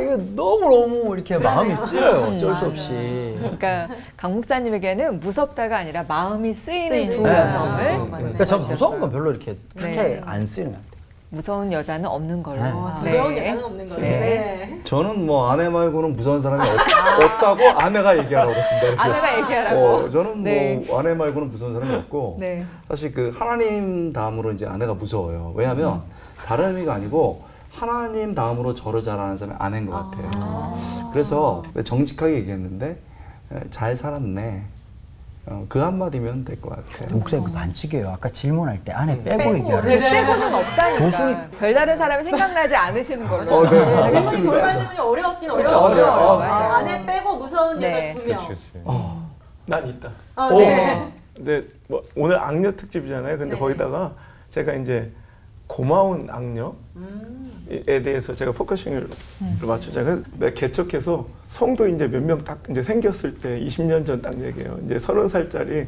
[SPEAKER 7] 이거 너무 이렇게 마음이 쓰여요. 어쩔 수 없이.
[SPEAKER 2] 그러니까 강 목사님에게는 무섭다가 아니라 마음이 쓰이는 두
[SPEAKER 7] 네.
[SPEAKER 2] 여성을
[SPEAKER 7] 그러니까 전 무서운 건 별로 이렇게 그렇게
[SPEAKER 2] 네.
[SPEAKER 7] 안 쓰이는 것 같아요.
[SPEAKER 2] 무서운 여자는 없는 걸로.
[SPEAKER 3] 두려운 여자는 없는 거죠.
[SPEAKER 2] 네.
[SPEAKER 3] 네.
[SPEAKER 10] 저는 뭐 아내 말고는 무서운 사람이 없다고 아내가 얘기하라고 그랬습니다. 이렇게.
[SPEAKER 2] 아내가 얘기하라고.
[SPEAKER 10] 저는
[SPEAKER 2] 네.
[SPEAKER 10] 뭐 아내 말고는 무서운 사람이 없고
[SPEAKER 2] 네.
[SPEAKER 10] 사실 그 하나님 다음으로 이제 아내가 무서워요. 왜냐하면 다른 의미가 아니고 하나님 다음으로 저를 잘하는 사람이 아내인 것 같아요. 그래서 정직하게 얘기했는데 잘 살았네. 그 한마디면 될 것 같아요.
[SPEAKER 7] 목사님 그 반칙이에요. 아까 질문할 때 안에 빼고 얘기하라고.
[SPEAKER 2] 빼고는 없다니까.
[SPEAKER 7] 교수님-
[SPEAKER 2] 별다른 사람이 생각나지 않으시는 걸로.
[SPEAKER 10] 네.
[SPEAKER 3] 네, 질문이 돌발 질문이 어렵긴 어려워요.
[SPEAKER 2] 어려워요. 맞아요.
[SPEAKER 3] 안에 빼고 무서운
[SPEAKER 2] 네.
[SPEAKER 3] 여자 2명.
[SPEAKER 8] 난 있다.
[SPEAKER 3] 네.
[SPEAKER 8] 근데 뭐 오늘 악녀 특집이잖아요. 근데 거기다가 제가 이제 고마운 악녀에 대해서 제가 포커싱을 맞추자면 내가 개척해서 성도 이제 몇 명 딱 이제 생겼을 때 20년 전 딱 얘기예요. 이제 30살짜리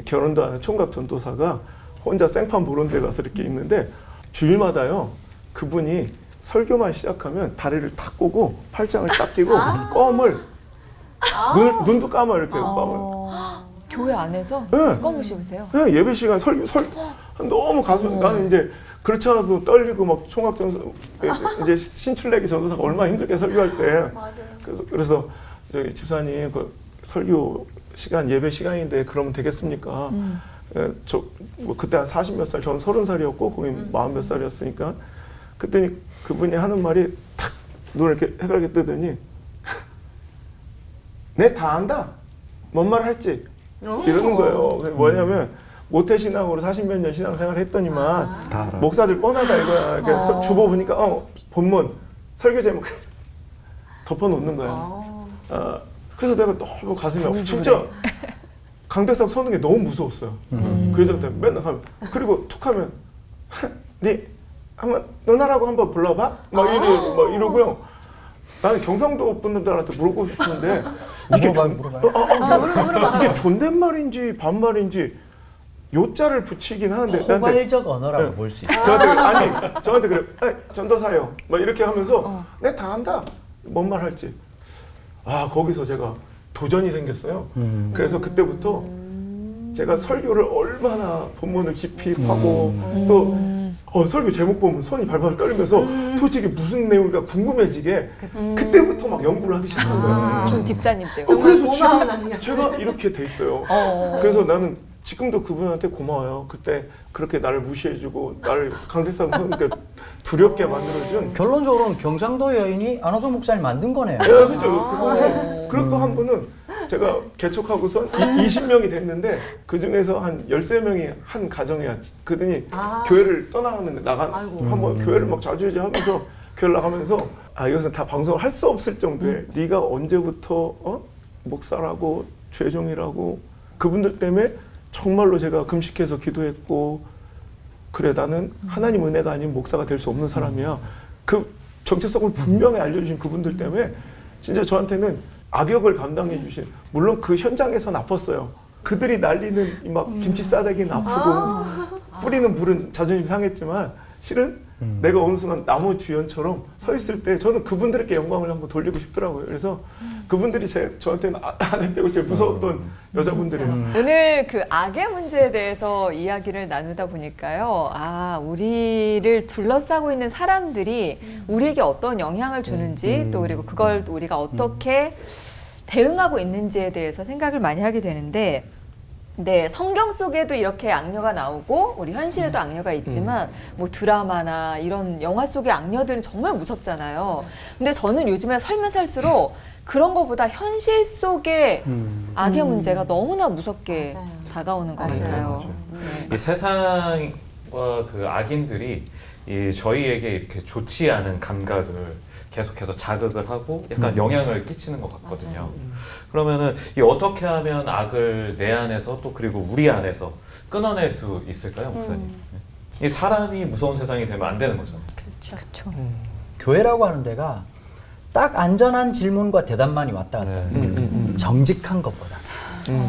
[SPEAKER 8] 결혼도 안 한 총각 전도사가 혼자 생판 보는 데 가서 이렇게 있는데 주일마다요 그분이 설교만 시작하면 다리를 탁 꼬고 팔짱을 딱 끼고 껌을 눈도 감아 이렇게 껌을.
[SPEAKER 2] 교회 안에서
[SPEAKER 8] 네.
[SPEAKER 2] 껌을 씹으세요?
[SPEAKER 8] 네, 예배 시간 너무 가슴 나는 이제 그렇지 않아도 떨리고 막 총각 전도사 이제 신출내기 전도사가 얼마나 힘들게 설교할 때 그래서 저기 집사님 그 설교 시간 예배 시간인데 그러면 되겠습니까? 저 뭐 그때 한 40몇 살, 전 30살이었고 거기 40몇 살이었으니까 그랬더니 그분이 하는 말이 탁 눈을 이렇게 해갈게 뜨더니 내 다 안다. 뭔 말 할지 이러는 거예요. 그래서 뭐냐면 모태신앙으로 40몇 년 신앙생활을 했더니만
[SPEAKER 10] 다 알아.
[SPEAKER 8] 목사들 뻔하다 이거야. 그래서 주보 보니까 본문 설교 제목 덮어놓는 거야. 그래서 내가 너무 가슴이 진짜 강대상 서는 게 너무 무서웠어요. 그래서 내가 맨날 하면 그리고 툭 하면 네 한번 누나라고 한번 불러봐? 막 이러고요. 나는 경상도 분들한테 물어보고 싶은데 이게 이게 존댓말인지 반말인지 요자를 붙이긴 하는데
[SPEAKER 7] 포괄적 언어라고
[SPEAKER 8] 네.
[SPEAKER 7] 볼 수 있어요.
[SPEAKER 8] 저한테 그래 전도사요 막 이렇게 하면서 내 다 안다 뭔 말 할지 거기서 제가 도전이 생겼어요. 그래서 그때부터 제가 설교를 얼마나 본문을 깊이 파고 또 설교 제목 보면 손이 발발 떨리면서 도대체 무슨 내용인가 궁금해지게 그때부터 막 연구를 하기 시작한 거예요.
[SPEAKER 2] 전 집사님 때문에.
[SPEAKER 8] 그래서
[SPEAKER 3] 고마운
[SPEAKER 8] 지금
[SPEAKER 3] 악녀.
[SPEAKER 8] 제가 이렇게 돼 있어요. 그래서 나는 지금도 그분한테 고마워요. 그때 그렇게 나를 무시해주고 나를 강대상 서는데 두렵게 만들어준
[SPEAKER 7] 결론적으로는 경상도 여인이 안호성 목사님 만든 거네요.
[SPEAKER 8] 그렇죠. 그리고 한 분은 제가 개척하고서 20명이 됐는데 그 중에서 한 13명이 한 가정이야. 그더니 교회를 떠나갔는데 한번 교회를 막 자주자주 하면서 교회를 나가면서 이것은 다 방송을 할 수 없을 정도에 네가 언제부터 목사라고 죄종이라고 그분들 때문에 정말로 제가 금식해서 기도했고 그래 나는 하나님 은혜가 아닌 목사가 될 수 없는 사람이야. 그 정체성을 분명히 알려주신 그분들 때문에 진짜 저한테는 악역을 감당해 주신 물론 그 현장에선 아팠어요. 그들이 날리는 막 김치 싸대기는 아프고 뿌리는 불은 자존심 상했지만 실은 내가 어느 순간 나무 주연처럼 서 있을 때 저는 그분들께 영광을 한번 돌리고 싶더라고요. 그래서 그분들이 저한테는 아내 빼고 제일 무서웠던 여자분들이에요.
[SPEAKER 2] 오늘 그 악의 문제에 대해서 이야기를 나누다 보니까요. 우리를 둘러싸고 있는 사람들이 우리에게 어떤 영향을 주는지 또 그리고 그걸 우리가 어떻게 대응하고 있는지에 대해서 생각을 많이 하게 되는데 네, 성경 속에도 이렇게 악녀가 나오고 우리 현실에도 악녀가 있지만 뭐 드라마나 이런 영화 속의 악녀들은 정말 무섭잖아요. 근데 저는 요즘에 살면 살수록 그런 것보다 현실 속의 악의 문제가 너무나 무섭게 다가오는 것 같아요.
[SPEAKER 5] 이 세상과 그 악인들이 저희에게 이렇게 좋지 않은 감각을 계속해서 자극을 하고 약간 영향을 끼치는 것 같거든요. 그러면은 이 어떻게 하면 악을 내 안에서 또 그리고 우리 안에서 끊어낼 수 있을까요, 목사님? 이 사람이 무서운 세상이 되면 안 되는 거잖아요.
[SPEAKER 2] 그렇죠.
[SPEAKER 7] 교회라고 하는 데가 딱 안전한 질문과 대답만이 왔다 갔다 하는 정직한 것보다.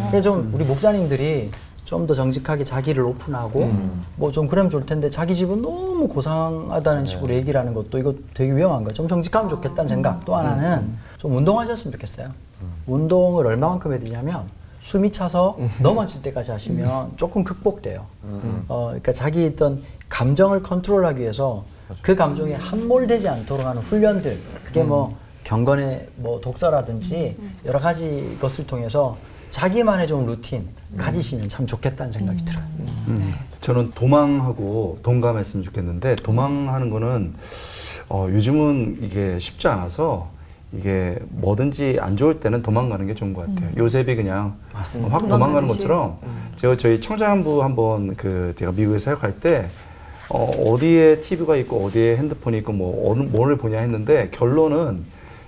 [SPEAKER 7] 그래서 좀 우리 목사님들이 좀 더 정직하게 자기를 오픈하고 뭐 좀 그러면 좋을 텐데 자기 집은 너무 고상하다는 식으로 얘기를 하는 것도 이거 되게 위험한 거예요. 좀 정직하면 좋겠다는 생각. 또 하나는 좀 운동하셨으면 좋겠어요. 운동을 얼마만큼 해야 되냐면 숨이 차서 넘어질 때까지 하시면 조금 극복돼요. 그러니까 자기 어떤 감정을 컨트롤하기 위해서 그 감정에 함몰되지 않도록 하는 훈련들, 그게 뭐 경건의 뭐 독서라든지 여러 가지 것을 통해서 자기만의 좀 루틴 가지시면 참 좋겠다는 생각이 들어요.
[SPEAKER 10] 저는 도망하고 동감했으면 좋겠는데, 도망하는 거는 요즘은 이게 쉽지 않아서 이게 뭐든지 안 좋을 때는 도망가는 게 좋은 것 같아요. 요셉이 그냥 확 도망가는 것처럼, 제가 저희 청장부 한번 제가 미국에 사역할 때 어디에 TV가 있고 어디에 핸드폰이 있고 뭘 보냐 했는데, 결론은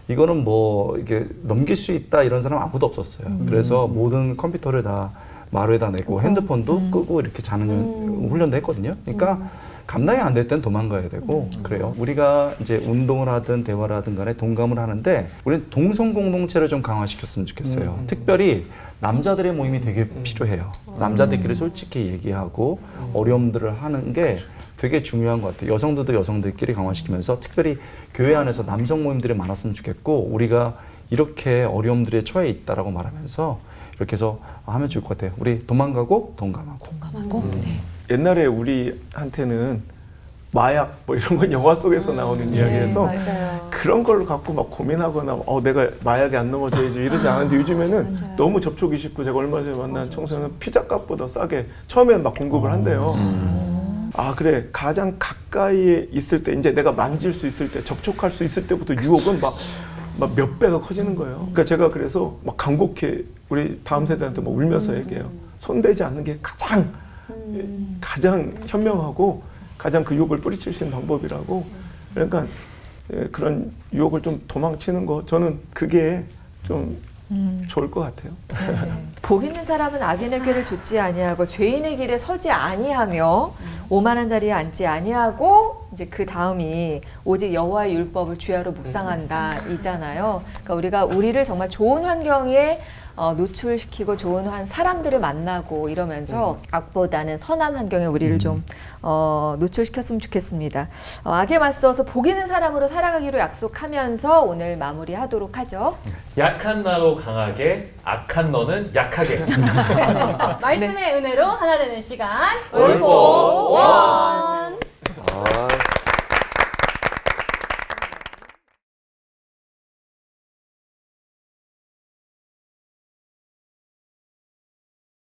[SPEAKER 10] 이거는 뭐 이게 넘길 수 있다 이런 사람 아무도 없었어요. 그래서 모든 컴퓨터를 다 마루에다 내고 핸드폰도 끄고 이렇게 자는 훈련도 했거든요. 그러니까 감당이 안 될 땐 도망가야 되고 그래요. 우리가 이제 운동을 하든 대화를 하든 간에 동감을 하는데, 우리는 동성 공동체를 좀 강화시켰으면 좋겠어요. 특별히 남자들의 모임이 되게 필요해요. 남자들끼리 솔직히 얘기하고 어려움들을 하는 게 되게 중요한 것 같아요. 여성들도 여성들끼리 강화시키면서 특별히 교회 안에서 남성 모임들이 많았으면 좋겠고, 우리가 이렇게 어려움들에 처해 있다라고 말하면서 이렇게 해서 하면 좋을 것 같아요. 우리 도망가고 동감하고.
[SPEAKER 2] 네.
[SPEAKER 8] 옛날에 우리한테는 마약 뭐 이런 건 영화 속에서 나오는 이야기여서 그런 걸 갖고 막 고민하거나 내가 마약에 안 넘어져야지 이러지 않았는데, 요즘에는 너무 접촉이 쉽고, 제가 얼마 전에 만난 청소년은 피자값보다 싸게 처음에는 막 공급을 한대요. 아 그래, 가장 가까이에 있을 때, 이제 내가 만질 수 있을 때, 접촉할 수 있을 때부터 유혹은 막 몇 배가 커지는 거예요. 그러니까 제가 그래서 막 간곡히 우리 다음 세대한테 막 울면서 얘기해요. 손대지 않는 게 가장 현명하고 가장 그 유혹을 뿌리칠 수 있는 방법이라고. 그러니까 그런 유혹을 좀 도망치는 거, 저는 그게 좀 좋을 것 같아요.
[SPEAKER 2] 복 있는 사람은 악인의 길을 좇지 아니하고 죄인의 길에 서지 아니하며 오만한 자리에 앉지 아니하고, 이제 그 다음이 오직 여호와의 율법을 주야로 묵상한다 이잖아요. 그러니까 우리가 우리를 정말 좋은 환경에 노출시키고 좋은 사람들을 만나고 이러면서 악보다는 선한 환경에 우리를 좀 노출시켰으면 좋겠습니다. 악에 맞서서 복 있는 사람으로 살아가기로 약속하면서 오늘 마무리하도록 하죠.
[SPEAKER 5] 약한 나로 강하게, 악한 너는 약하게.
[SPEAKER 3] 말씀의 은혜로 하나 되는 시간.
[SPEAKER 5] 올포 원.